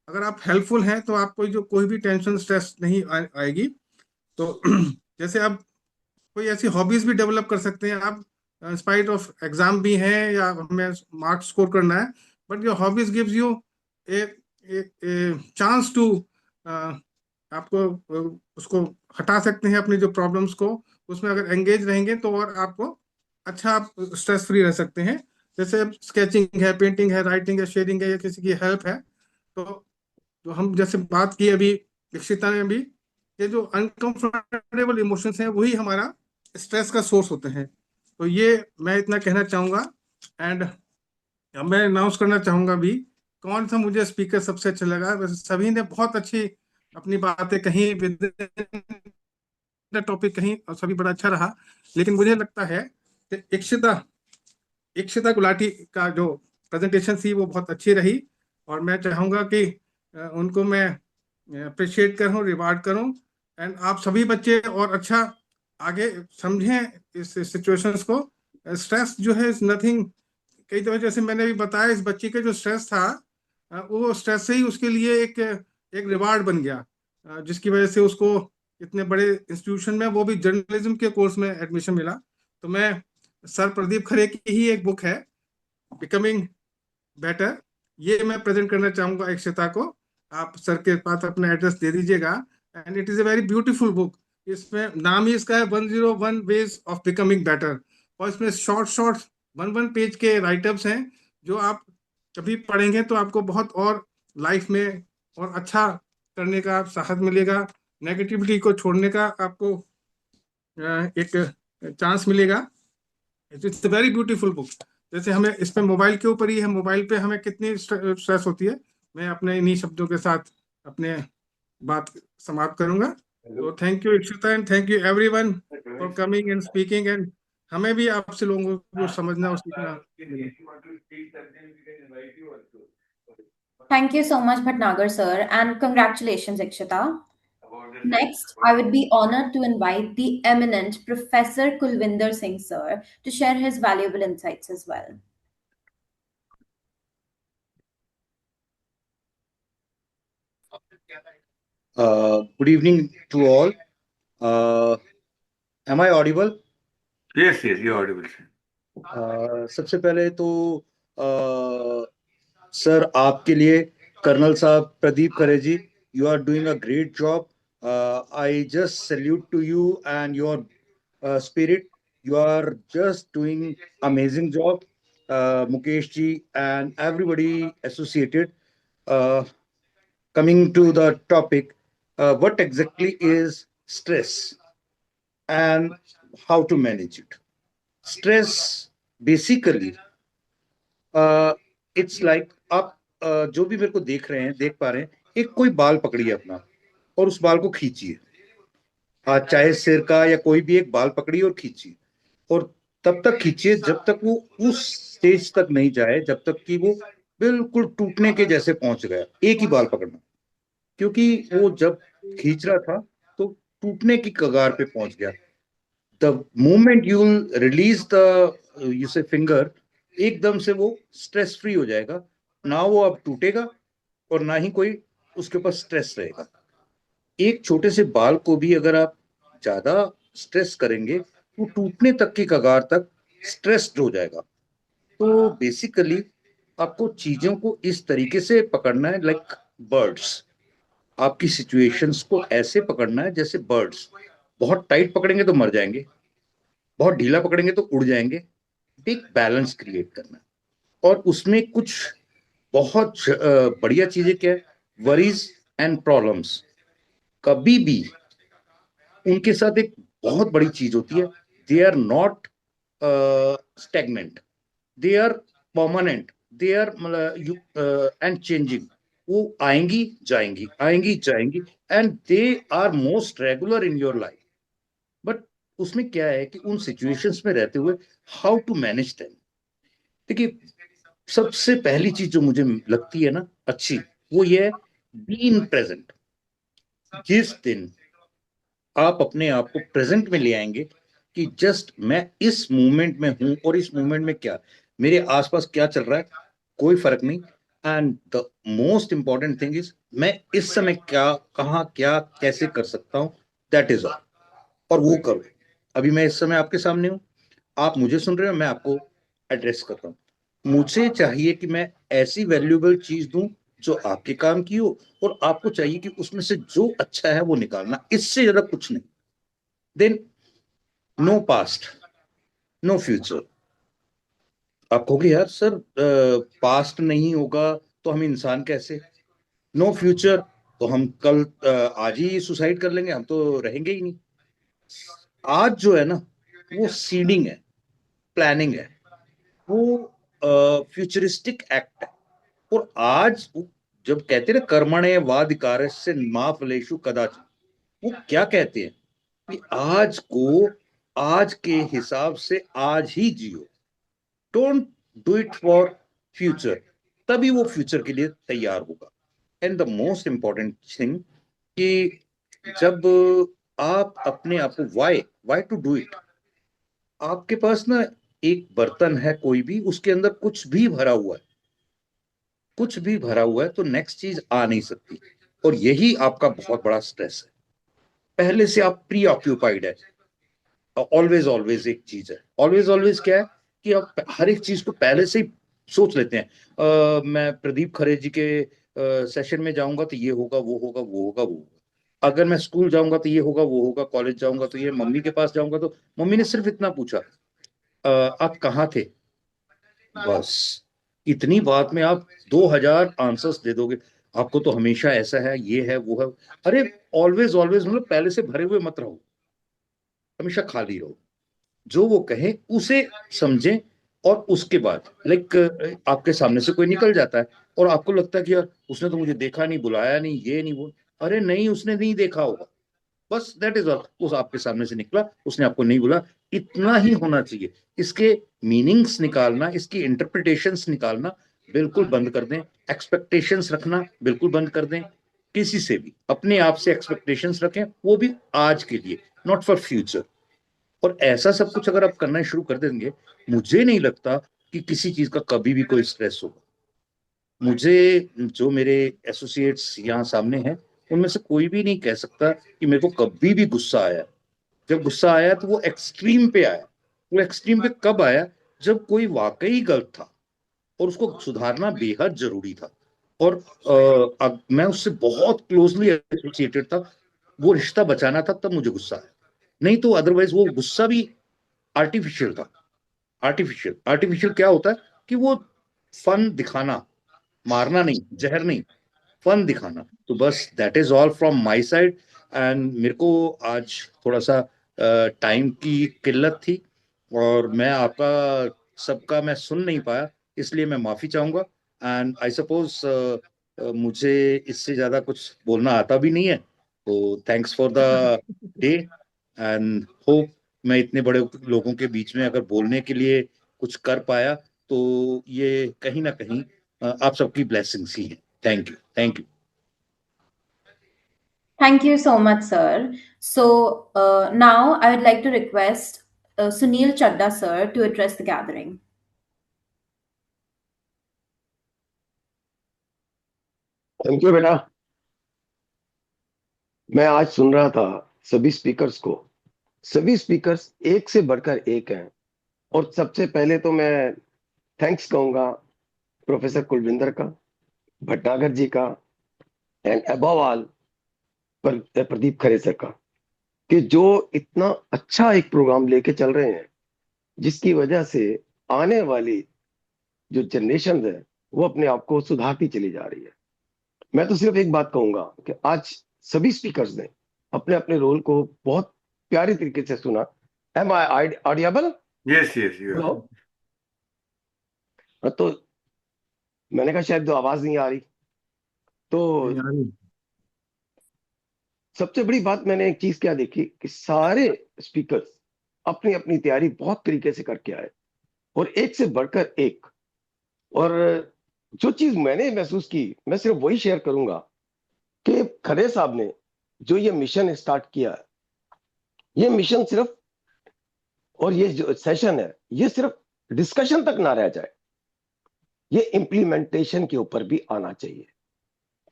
अगर आप हेल्पफुल हैं तो आपको जो कोई भी टेंशन स्ट्रेस नहीं आएगी. तो जैसे आप कोई ऐसी हॉबीज भी डेवलप कर सकते हैं आप. स्पाइट ऑफ एग्जाम भी हैं या हमें मार्क्स स्कोर करना है, but your hobbies gives you a chance to, आपको उसको हटा सकते हैं अपनी जो प्रॉब्लम्स को. उसमें अगर एंगेज रहेंगे तो और आपको अच्छा, आप स्ट्रेस फ्री रह सकते हैं. जैसे स्केचिंग है, पेंटिंग है, राइटिंग है, शेयरिंग है या किसी की हेल्प है. तो हम जैसे बात की अभी दीक्षिता ने भी, ये जो अनकंफर्टेबल इमोशंस हैं वही हमारा स्ट्रेस का सोर्स होते हैं. तो ये मैं इतना कहना चाहूंगा. एंड मैं अनाउंस करना चाहूंगा भी कौन सा मुझे स्पीकर सबसे अच्छा लगा. वैसे सभी ने बहुत अच्छी अपनी बातें कही, टॉपिक कहीं, और सभी बड़ा अच्छा रहा. लेकिन मुझे लगता है कि इक्षिता गुलाटी का जो प्रेजेंटेशन थी वो बहुत अच्छी रही और मैं चाहूंगा कि उनको मैं अप्रिशिएट करूं, रिवार्ड करूं. एंड आप सभी बच्चे और अच्छा आगे समझें इस सिचुएशंस को. स्ट्रेस जो है इज नथिंग. कई दफे जैसे मैंने भी बताया, इस बच्ची का जो स्ट्रेस था वो स्ट्रेस से ही उसके लिए एक रिवार्ड बन गया, जिसकी वजह से उसको इतने बड़े इंस्टीट्यूशन में, वो भी जर्नलिज्म के कोर्स में एडमिशन मिला. तो मैं सर प्रदीप खरे की ही एक बुक है बिकमिंग बेटर, ये मैं प्रेजेंट करना चाहूंगा इक्षिता को. आप सर के पास अपना एड्रेस दे दीजिएगा. And it is a very beautiful book. इसमें नाम ही इसका है 101 वेज ऑफ बिकमिंग बेटर. और इसमें शॉर्ट शॉर्ट 1 पेज के राइटअप्स हैं जो आप कभी पढ़ेंगे तो आपको बहुत और लाइफ में और अच्छा करने का साहस मिलेगा. नेगेटिविटी को छोड़ने का आपको एक चांस मिलेगा। It's a very beautiful book. जैसे हमें इस पे मोबाइल के ऊपर ही है, मोबाइल पे हमें कितनी स्ट्रेस होती है। मैं अपने इन्हीं शब्दों के साथ अपने बात समाप्त करूंगा। तो thank you Ikshita and thank you everyone for coming and speaking, and हमें भी आपसे लोगों को समझना और सीखना मिले। Thank you so much, Bhatnagar sir, and congratulations, Ikshita. Next, I would be honored to invite the eminent Professor Kulvinder Singh sir to share his valuable insights as well. Good evening to all. Am I audible? Yes, yes, you're audible, sir. सबसे पहले तो sir आपके लिए colonel साहब Pradeep Khare ji, you are doing a great job. I just salute to you and your spirit. You are just doing amazing job, Mukesh ji and everybody associated. Coming to the topic, what exactly is stress and how to manage it? Stress basically, it's like आप जो भी मेरे को देख रहे हैं, देख पा रहे हैं, एक कोई बाल पकड़िए अपना और उस बाल को खींचिए। चाहे सिर का या कोई भी एक बाल पकड़िए और खींचिए, और तब तक खींचिए जब तक वो उस स्टेज तक नहीं जाए, जब तक कि वो बिल्कुल टूटने के जैसे पहुंच गया। एक ही बाल पकड़ना, क्योंकि वो जब खींच रहा था तो टूटने की कगार पे पहुंच गया। The moment you release the you से फिंगर, एकदम से वो स्ट्रेस फ्री हो जाएगा। ना वो अब टूटेगा और ना ही कोई उसके ऊपर स्ट्रेस रहेगा। एक छोटे से बाल को भी अगर आप ज्यादा स्ट्रेस करेंगे तो टूटने तक की कगार तक स्ट्रेस्ड हो जाएगा। तो बेसिकली आपको चीजों को इस तरीके से पकड़ना है, लाइक बर्ड्स। आपकी सिचुएशंस को ऐसे पकड़ना है जैसे बर्ड्स। बहुत टाइट पकड़ेंगे तो मर जाएंगे, बहुत ढीला पकड़ेंगे तो उड़ जाएंगे। एक बैलेंस क्रिएट करना है, और उसमें कुछ बहुत बढ़िया चीजें क्या है, वरीज एंड प्रॉब्लम्स कभी भी उनके साथ एक बहुत बड़ी चीज होती है, they are not stagnant, they are permanent, they are and changing. वो आएंगी जाएंगी, आएंगी जाएंगी, and they are most regular in your life. But उसमें क्या है कि उन सिचुएशंस में रहते हुए हाउ टू मैनेज देम। देखिए, सबसे पहली चीज जो मुझे लगती है ना अच्छी, वो ये है, बी इन प्रेजेंट। जिस दिन आप अपने आप को प्रेजेंट में ले आएंगे कि जस्ट मैं इस मोमेंट में हूं, और इस मोमेंट में क्या मेरे आसपास क्या चल रहा है कोई फर्क नहीं, and the most important thing is मैं इस समय क्या, कहाँ, क्या, कैसे कर सकता हूं, दैट इज ऑल। और वो करो। अभी मैं इस समय आपके सामने हूं, आप मुझे सुन रहे हो, मैं आपको एड्रेस कर रहा हूं। मुझे चाहिए कि मैं ऐसी वैल्यूएबल चीज दूं जो आपके काम की हो, और आपको चाहिए कि उसमें से जो अच्छा है वो निकालना, इससे ज्यादा कुछ नहीं। Then no past, no future. आप कहोगे यार सर, पास्ट नहीं होगा तो हम इंसान कैसे? नो फ्यूचर तो हम कल आज ही सुसाइड कर लेंगे, हम तो रहेंगे ही नहीं। आज जो है ना, वो सीडिंग है, प्लानिंग है, वो फ्यूचरिस्टिक एक्ट है। और आज जब कहते हैं ना कर्मणे वाधिकारस्य मा फलेषु कदाचित्, वो क्या कहते हैं कि आज को आज के हिसाब से आज ही जियो। Don't do it for future, तभी वो फ्यूचर के लिए तैयार होगा। And the most important thing कि जब आप अपने आप को वाई टू डू इट, आपके पास ना एक बर्तन है कोई भी, उसके अंदर कुछ भी भरा हुआ है, कुछ भी भरा हुआ है, तो नेक्स्ट चीज आ नहीं सकती। और यही आपका बहुत बड़ा स्ट्रेस है। पहले से आप प्री ऑक्यूपाइड है। ऑलवेज ऑलवेज एक चीज है, ऑलवेज ऑलवेज क्या है कि आप हर एक चीज को पहले से ही सोच लेते हैं। मैं प्रदीप खरे जी के सेशन में जाऊंगा तो ये होगा, वो होगा, वो होगा, वो होगा। अगर मैं स्कूल जाऊंगा तो ये होगा, वो होगा। कॉलेज जाऊंगा तो ये, मम्मी के पास जाऊंगा तो मम्मी ने सिर्फ इतना पूछा, आप कहाँ थे? बस इतनी बात में आप 2000 आंसर्स दे दोगे। आपको तो हमेशा ऐसा है, ये है, वो है। अरे ऑलवेज ऑलवेज मतलब पहले से भरे हुए मत रहो। हमेशा खाली रहो, जो वो कहे उसे समझें, और उसके बाद आपके सामने से कोई निकल जाता है और आपको लगता है कि यार उसने तो मुझे देखा नहीं, बुलाया नहीं, ये नहीं, बोल, अरे नहीं, उसने नहीं देखा होगा, बस दैट इज ऑल। उस आपके सामने से निकला, उसने आपको नहीं बुला, इतना ही होना चाहिए। इसके मीनिंग्स निकालना, इसकी इंटरप्रिटेशंस निकालना बिल्कुल बंद कर दें। एक्सपेक्टेशंस रखना बिल्कुल बंद कर दें। किसी से भी अपने आप से एक्सपेक्टेशंस रखें, वो भी आज के लिए, नॉट फॉर फ्यूचर। और ऐसा सब कुछ अगर आप करना शुरू कर देंगे, मुझे नहीं लगता कि किसी चीज का कभी भी कोई स्ट्रेस होगा। मुझे, जो मेरे एसोसिएट्स यहाँ सामने हैं, उनमें से कोई भी नहीं कह सकता कि मेरे को कभी भी गुस्सा आया। जब गुस्सा आया तो वो एक्सट्रीम पे आया। वो एक्सट्रीम पे कब आया? जब कोई वाकई गलत था और उसको सुधारना बेहद जरूरी था, और अब मैं उससे बहुत क्लोजली एसोसिएटेड था, वो रिश्ता बचाना था, तब मुझे गुस्सा आया। नहीं तो अदरवाइज वो गुस्सा भी आर्टिफिशियल था। आर्टिफिशियल आर्टिफिशियल क्या होता है कि वो फन दिखाना, मारना नहीं, जहर नहीं, फन दिखाना। तो बस that is all from my side. And मेरे को आज थोड़ा सा टाइम की किल्लत थी, और मैं आपका सबका मैं सुन नहीं पाया, इसलिए मैं माफी चाहूंगा। एंड आई सपोज मुझे इससे ज्यादा कुछ बोलना आता भी नहीं है, तो thanks for the day. And hope मैं इतने बड़े लोगों के बीच में अगर बोलने के लिए कुछ कर पाया, तो ये कहीं ना कहीं आप सबकी ब्लेसिंग्स ही हैं। Thank you, thank you. Thank you so much, sir. So now I would like to request Sunil Chadda, sir, to address the gathering. Thank you बेटा। मैं आज सुन रहा था सभी स्पीकर्स को। सभी स्पीकर्स एक से बढ़कर एक हैं, और सबसे पहले तो मैं थैंक्स कहूंगा प्रोफेसर कुलविंदर का, भटनागर जी का, and above all Pradeep Khare sir का, कि जो इतना अच्छा एक प्रोग्राम लेके चल रहे हैं, जिसकी वजह से आने वाली जो जनरेशन है वो अपने आप को सुधारती चली जा रही है। मैं तो सिर्फ एक बात कहूंगा कि आज सभी स्पीकर्स ने अपने अपने रोल को बहुत प्यारी तरीके से सुना। Am I audible? Yes, yes, you are. तो मैंने कहा शायद आवाज नहीं आ रही, तो सबसे बड़ी बात मैंने एक चीज क्या देखी कि सारे स्पीकर्स अपनी अपनी तैयारी बहुत तरीके से करके आए, और एक से बढ़कर एक। और जो चीज मैंने महसूस की, मैं सिर्फ वही शेयर करूंगा कि खरे साहब ने जो ये मिशन स्टार्ट किया है, ये मिशन सिर्फ, और ये जो सेशन है, ये सिर्फ डिस्कशन तक ना रह जाए, ये इम्प्लीमेंटेशन के ऊपर भी आना चाहिए।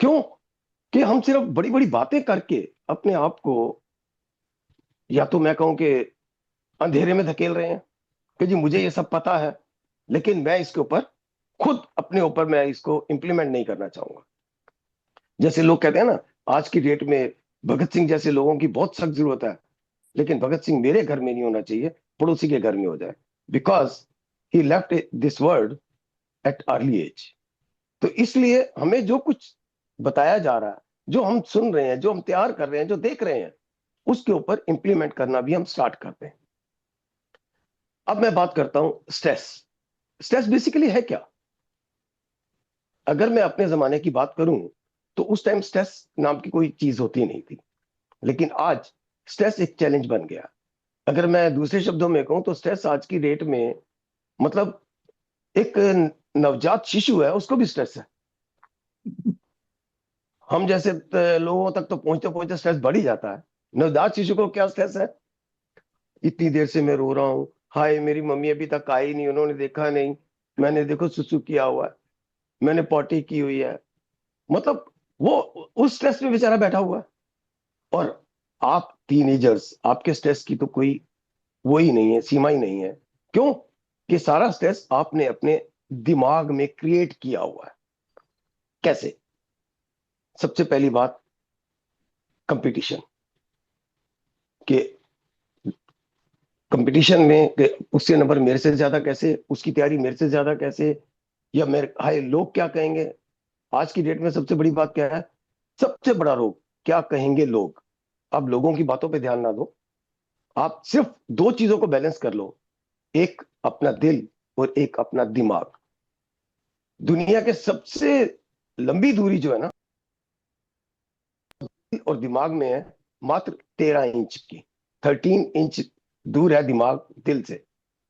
क्यों? कि हम सिर्फ बड़ी बड़ी बातें करके अपने आप को, या तो मैं कहूं कि अंधेरे में धकेल रहे हैं कि जी मुझे ये सब पता है, लेकिन मैं इसके ऊपर खुद अपने ऊपर मैं इसको इम्प्लीमेंट नहीं करना चाहूंगा। जैसे लोग कहते हैं ना, आज की डेट में भगत सिंह जैसे लोगों की बहुत सख्त जरूरत है, लेकिन भगत सिंह मेरे घर में नहीं होना चाहिए, पड़ोसी के घर में हो जाए, because he left this world at early age. तो इसलिए हमें जो कुछ बताया जा रहा है, जो हम सुन रहे हैं, जो हम तैयार कर रहे हैं, जो देख रहे हैं, उसके ऊपर इंप्लीमेंट करना भी हम स्टार्ट करते हैं। अब मैं बात करता हूं स्ट्रेस। स्ट्रेस बेसिकली है क्या? अगर मैं अपने जमाने की बात करूं तो उस टाइम स्ट्रेस नाम की कोई चीज होती नहीं थी, लेकिन आज स्ट्रेस एक चैलेंज बन गया। अगर मैं दूसरे शब्दों में कहूं तो स्ट्रेस आज की डेट में, मतलब एक नवजात शिशु है, उसको भी स्ट्रेस है। हम जैसे लोगों तक तो पहुंचते पहुंचते स्ट्रेस बढ़ ही जाता है। नवजात शिशु को क्या स्ट्रेस है? इतनी देर से मैं रो रहा हूँ, हाय मेरी मम्मी अभी तक आई नहीं, उन्होंने देखा नहीं, मैंने देखो सुसु किया हुआ है, मैंने पॉटी की हुई है। मतलब वो उस स्ट्रेस में बेचारा बैठा हुआ है। और आप टीनेजर्स, आपके स्ट्रेस की तो कोई वो ही नहीं है, सीमा ही नहीं है। क्यों? कि सारा स्ट्रेस आपने अपने दिमाग में क्रिएट किया हुआ है। कैसे? सबसे पहली बात, कंपटीशन। कि कंपटीशन में कि उससे नंबर मेरे से ज्यादा कैसे, उसकी तैयारी मेरे से ज्यादा कैसे, या मेरे हाय लोग क्या कहेंगे। आज की डेट में सबसे बड़ी बात क्या है? सबसे बड़ा रोग क्या कहेंगे लोग। अब लोगों की बातों पे ध्यान ना दो, आप सिर्फ दो चीजों को बैलेंस कर लो, एक अपना दिल और एक अपना दिमाग। दुनिया के सबसे लंबी दूरी जो है ना, दिल और दिमाग में है, मात्र 13 इंच की। 13 इंच दूर है दिमाग दिल से।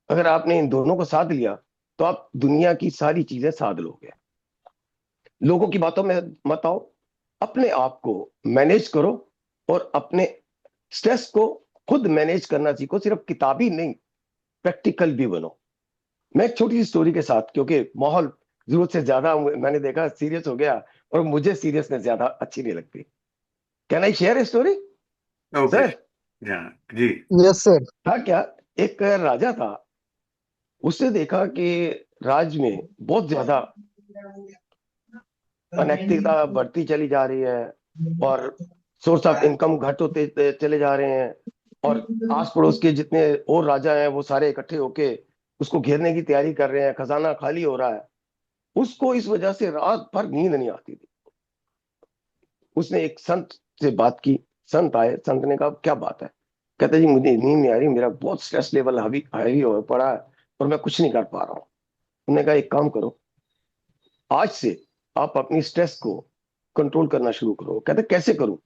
अगर आपने इन दोनों को साध लिया तो आप दुनिया की सारी चीजें साध लोगे। लोगों की बातों में मत आओ, अपने आप को मैनेज करो और अपने स्ट्रेस को खुद मैनेज करना सीखो। सिर्फ किताबी नहीं, प्रैक्टिकल भी बनो। मैं एक छोटी सी स्टोरी के साथ, क्योंकि माहौल जरूरत से ज्यादा मैंने देखा सीरियस हो गया और मुझे सीरियसनेस ज्यादा अच्छी नहीं लगती। Can I share a story okay, sir? जी। Yes sir. था क्या, एक राजा था। उसने देखा कि राज्य में बहुत ज्यादा अनैतिकता बढ़ती चली जा रही है और सोर्स ऑफ इनकम घट होते चले जा रहे हैं, और आस पड़ोस के जितने और राजा हैं वो सारे इकट्ठे होके उसको घेरने की तैयारी कर रहे हैं, खजाना खाली हो रहा है। उसको इस वजह से रात भर नींद नहीं आती थी। उसने एक संत से बात की। संत आए, संत ने कहा क्या बात है? कहते जी मुझे नींद नहीं आ रही, मेरा बहुत स्ट्रेस लेवल हावी हावी हो पड़ा है और मैं कुछ नहीं कर पा रहा हूँ। उन्होंने कहा एक काम करो, आज से आप अपनी स्ट्रेस को कंट्रोल करना शुरू करो। कहते कैसे करूं?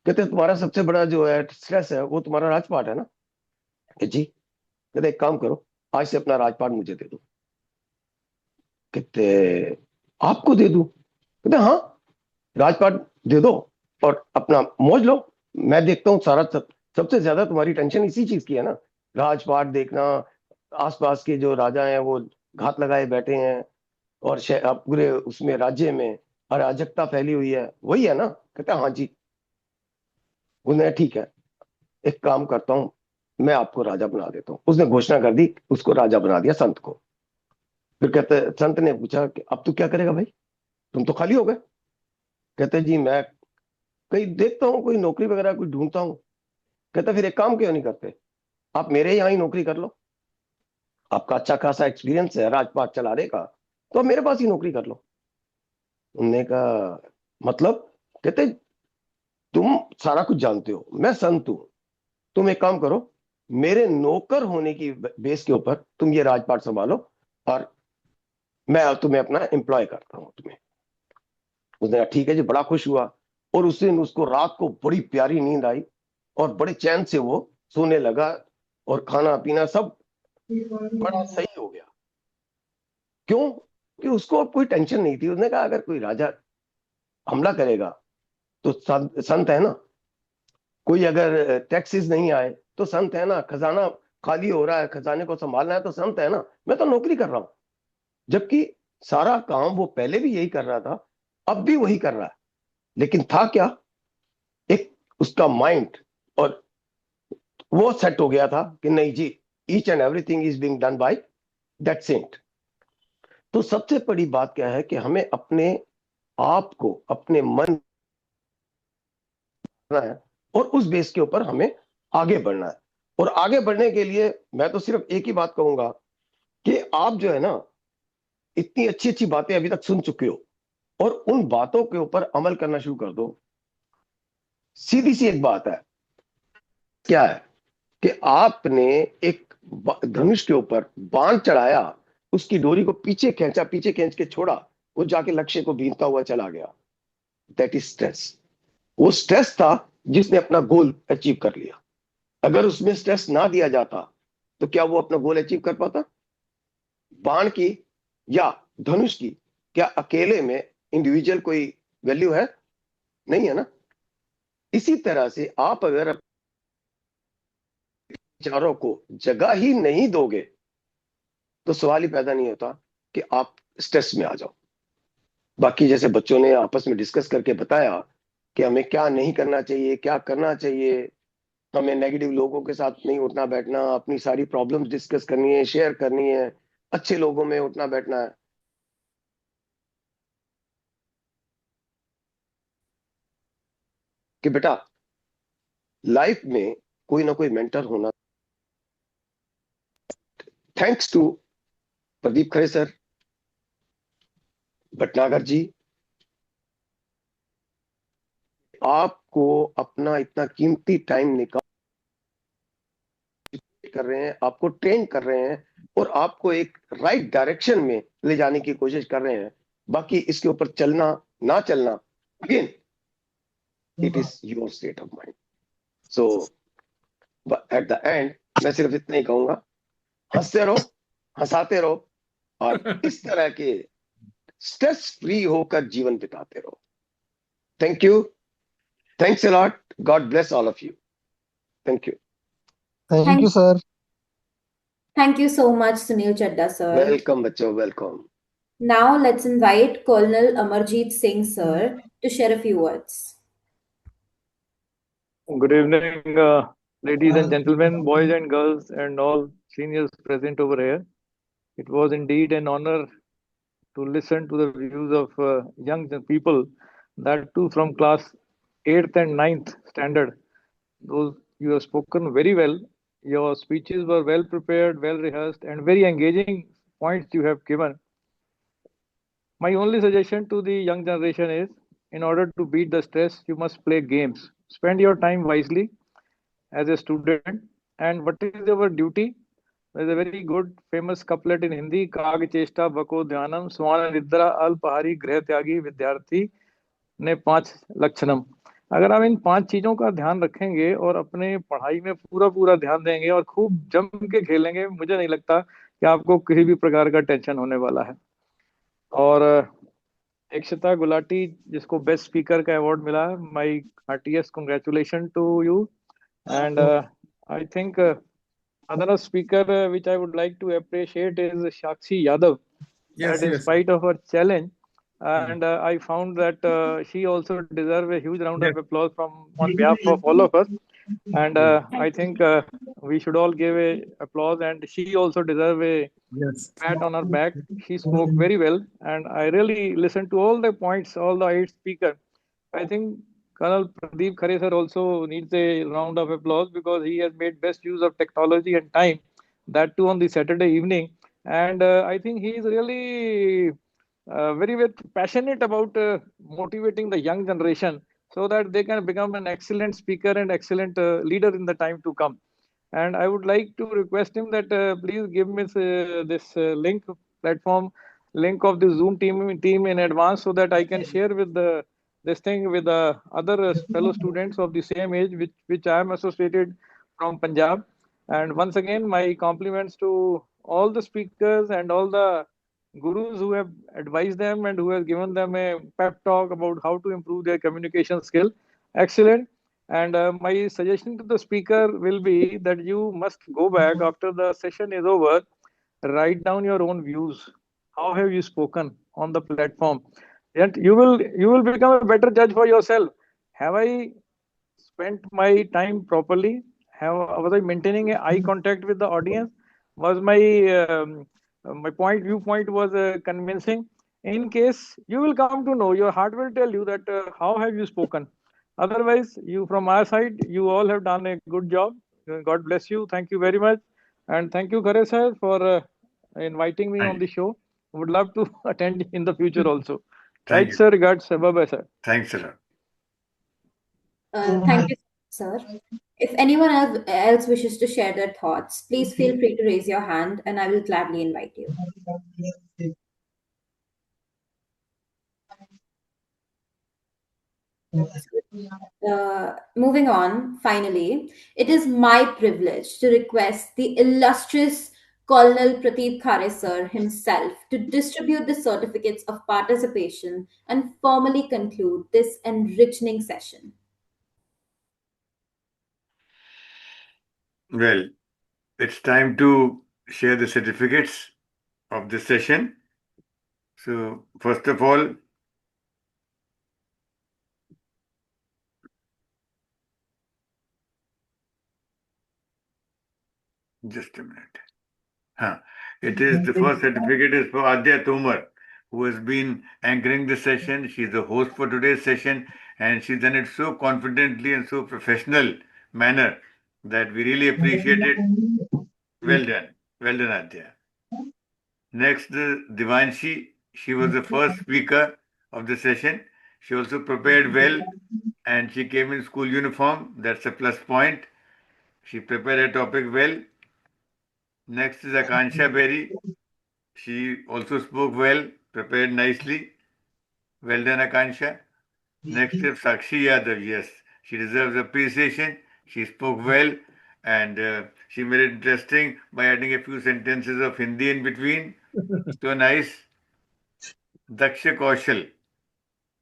कहते तुम्हारा सबसे बड़ा जो है स्ट्रेस है वो तुम्हारा राजपाट है ना। जी। कहते एक काम करो, आज से अपना राजपाट मुझे दे दो। कहते आपको दे दूं? कहते हाँ, राजपाट दे दो और अपना मौज लो। मैं देखता हूँ सारा सबसे ज्यादा तुम्हारी टेंशन इसी चीज की है ना, राजपाट देखना। आसपास के जो राजा हैं वो घात लगाए बैठे हैं और पूरे उसमें राज्य में अराजकता फैली हुई है, वही है ना? कहते हाँ जी। उन्हें ठीक है, एक काम करता हूँ, मैं आपको राजा बना देता हूँ। उसने घोषणा कर दी, उसको राजा बना दिया, संत को। फिर कहते संत ने पूछा कि अब तू क्या करेगा भाई, तुम तो खाली हो गए। कहते जी मैं कहीं देखता हूँ कोई नौकरी वगैरह कोई ढूंढता हूँ। कहता फिर एक काम क्यों नहीं करते, आप मेरे यहाँ ही नौकरी कर लो। आपका अच्छा खासा एक्सपीरियंस है राजपाट चलाने का, तो आप मेरे पास ही नौकरी कर लो। उनने कहा मतलब? कहते तुम सारा कुछ जानते हो, मैं संत हूं, तुम एक काम करो, मेरे नौकर होने की बेस के ऊपर तुम ये राजपाट संभालो और मैं तुम्हें अपना एम्प्लॉय करता हूँ तुम्हें। उसने कहा ठीक है जी, बड़ा खुश हुआ। और उस दिन उसको रात को बड़ी प्यारी नींद आई और बड़े चैन से वो सोने लगा और खाना पीना सब बड़ा सही हो गया। क्यों? कि उसको अब कोई टेंशन नहीं थी। उसने कहा अगर कोई राजा हमला करेगा तो संत है ना, कोई अगर टैक्सेस नहीं आए तो संत है ना, खजाना खाली हो रहा है, खजाने को संभालना है तो संत है ना, मैं तो नौकरी कर रहा हूं। जबकि सारा काम वो पहले भी यही कर रहा था, अब भी वही कर रहा है। लेकिन था क्या, एक उसका माइंड और वो सेट हो गया था कि नहीं जी, each and everything is being done by that saint. तो सबसे बड़ी बात क्या है कि हमें अपने आप को, अपने मन है और उस बेस के ऊपर हमें आगे बढ़ना है। और आगे बढ़ने के लिए मैं तो सिर्फ एक ही बात कहूंगा कि आप जो है ना, इतनी अच्छी अच्छी बातें अभी तक सुन चुके हो और उन बातों के ऊपर अमल करना शुरू कर दो। सीधी सी एक बात है, क्या है कि आपने एक धनुष के ऊपर बाण चढ़ाया, उसकी डोरी को पीछे खींचा, पीछे खींच के छोड़ा, वो जाके लक्ष्य को बीनता हुआ चला गया। That is stress. वो स्ट्रेस था जिसने अपना गोल अचीव कर लिया। अगर उसमें स्ट्रेस ना दिया जाता तो क्या वो अपना गोल अचीव कर पाता? बाण की या धनुष की क्या अकेले में इंडिविजुअल कोई वैल्यू है? नहीं है ना। इसी तरह से आप अगर विचारों को जगह ही नहीं दोगे तो सवाल ही पैदा नहीं होता कि आप स्ट्रेस में आ जाओ। बाकी जैसे बच्चों ने आपस में डिस्कस करके बताया कि हमें क्या नहीं करना चाहिए, क्या करना चाहिए, हमें नेगेटिव लोगों के साथ नहीं उठना बैठना, अपनी सारी प्रॉब्लम्स डिस्कस करनी है, शेयर करनी है, अच्छे लोगों में उठना बैठना है। कि बेटा लाइफ में कोई ना कोई मेंटर होना। Thanks to Pradeep Khare sir, Bhatnagar ji, आपको अपना इतना कीमती टाइम निकाल कर रहे हैं, आपको ट्रेन कर रहे हैं और आपको एक राइट डायरेक्शन में ले जाने की कोशिश कर रहे हैं। बाकी इसके ऊपर चलना ना चलना, again it is your state of mind. So at the end मैं सिर्फ इतना ही कहूंगा, हंसते रहो, हंसाते रहो और इस तरह के स्ट्रेस फ्री होकर जीवन बिताते रहो। Thank you, thanks a lot, God bless all of you, thank you. Thank you sir. Thank you so much, Sunil Chadda, sir. Welcome बच्चों, welcome. Now let's invite Colonel Amarjeet Singh, sir, to share a few words. Good evening, ladies and gentlemen, boys and girls, and all seniors present over here. It was indeed an honor to listen to the views of young people, that too from class 8th and 9th standard. Those you have spoken very well. Your speeches were well prepared, well rehearsed, and very engaging points you have given. My only suggestion to the young generation is, in order to beat the stress, you must play games. Spend your time wisely as a student. And what is our duty? There's a very good famous couplet in Hindi: Kaag chesta bako dhyanam swana nidra alpahari grह त्यागी विद्यार्थी ने पांच लक्षणम। अगर हम इन पांच चीजों का ध्यान रखेंगे और अपने पढ़ाई में पूरा पूरा ध्यान देंगे और खूब जम के खेलेंगे, मुझे नहीं लगता कि आपको किसी भी प्रकार का टेंशन होने वाला है। और एकशता गुलाटी, जिसको बेस्ट स्पीकर का अवार्ड मिला, my heartiest congratulation to you. And I think another speaker which I would like to appreciate is Shakshi Yadav. Yes, That in yes. spite of her challenge, and I found that she also deserves a huge round of applause from on behalf of all of us. And I think we should all give a applause, and she also deserves a Yes. pat on her back. She spoke very well, and I really listened to all the points, all the 8 speakers. I think Colonel Pradeep Khare sir also needs a round of applause, because he has made best use of technology and time, that too on the Saturday evening. And I think he is really very, very passionate about motivating the young generation so that they can become an excellent speaker and excellent leader in the time to come. And I would like to request him that please give me this link platform link of the Zoom team in advance, so that I can share with the this thing with the other fellow students of the same age which I am associated from Punjab. And once again, my compliments to all the speakers and all the gurus who have advised them and who have given them a pep talk about how to improve their communication skill. Excellent. And my suggestion to the speaker will be that you must go back after the session is over, write down your own views. How have you spoken on the platform? And you will become a better judge for yourself. Have I spent my time properly? Was I maintaining a eye contact with the audience? Was my viewpoint was convincing? In case, you will come to know, your heart will tell you that how have you spoken. Otherwise, you from our side, you all have done a good job. God bless you. Thank you very much, and thank you, Khare sir, for inviting me on the show. Would love to attend in the future also. Thank Right, you. sir. Regards. Bye bye, sir. Thanks a lot. Thank you, sir. If anyone else wishes to share their thoughts, please feel free to raise your hand and I will gladly invite you. Moving on, finally, it is my privilege to request the illustrious Colonel Pradeep Khare sir himself to distribute the certificates of participation and formally conclude this enriching session. Well, it's time to share the certificates of this session. So, first of all, just a minute. It is the first certificate is for Adya Tomar, who has been anchoring the session. She's the host for today's session, and she's done it so confidently and so professional manner that we really appreciate it. Well done. Well done, Adya. Next, Divanshi. She was the first speaker of the session. She also prepared well, and she came in school uniform. That's a plus point. She prepared her topic well. Next is Akansha Berry. She also spoke well, prepared nicely. Well done, Akansha. Next is Sakshi Yadav. Yes, she deserves appreciation. She spoke well and she made it interesting by adding a few sentences of Hindi in between. So nice. Daksha Kaushal.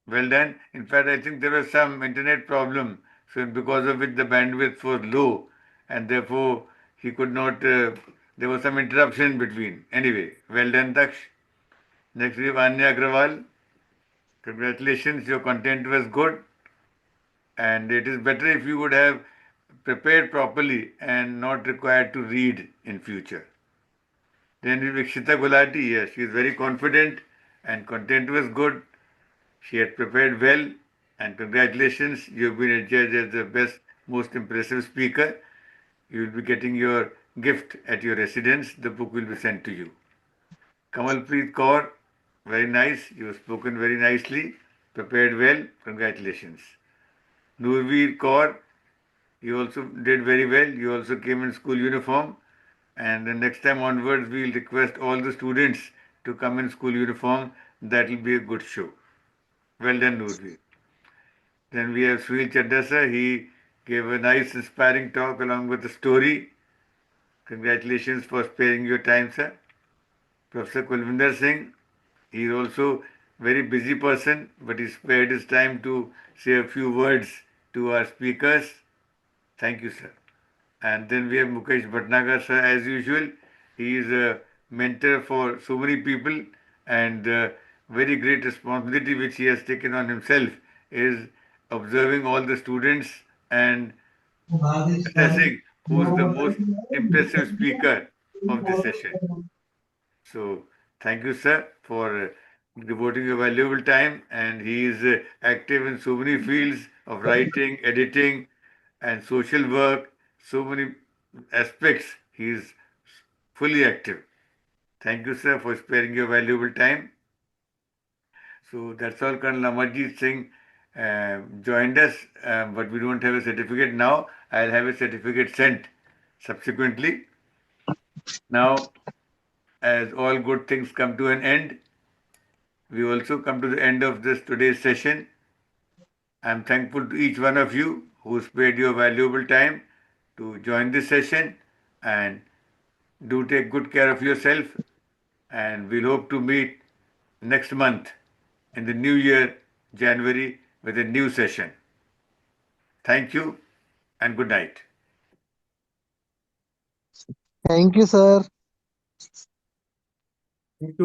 Well done. In fact, I think there was some internet problem, so because of which the bandwidth was low, and therefore he could not. There was some interruption in between. Anyway, well done, Daksh. Next we have Anya Agrawal. Congratulations, your content was good, and it is better if you would have prepared properly and not required to read in future. Then we have Ikshita Gulati. Yes, she is very confident, and content was good. She had prepared well, and congratulations, you've been adjudged as the best, most impressive speaker. You will be getting your gift at your residence. The book will be sent to you. Kamalpreet Kaur, very nice. You have spoken very nicely, prepared well. Congratulations. Noorveer Kaur, you also did very well. You also came in school uniform. And the next time onwards, we will request all the students to come in school uniform. That will be a good show. Well done, Noorveer. Then we have Sunil Chaddasa. He gave a nice, inspiring talk along with a story. Congratulations for sparing your time, sir. Professor Kulvinder Singh. He is also very busy person, but he spared his time to say a few words to our speakers. Thank you, sir. And then we have Mukesh Bhatnagar, sir, as usual. He is a mentor for so many people, and very great responsibility which he has taken on himself is observing all the students and assessing who's the most impressive speaker of this session. So, thank you, sir, for devoting your valuable time. And he is active in so many fields of writing, editing, and social work, so many aspects. He is fully active. Thank you, sir, for sparing your valuable time. So that's all. Colonel Amarjit Singh joined us, but we don't have a certificate now. I'll have a certificate sent subsequently. Now, as all good things come to an end, we also come to the end of this today's session. I'm thankful to each one of you who spared your valuable time to join this session, and do take good care of yourself, and we'll hope to meet next month in the new year, January, with a new session. Thank you and good night. Thank you, sir. Thank you.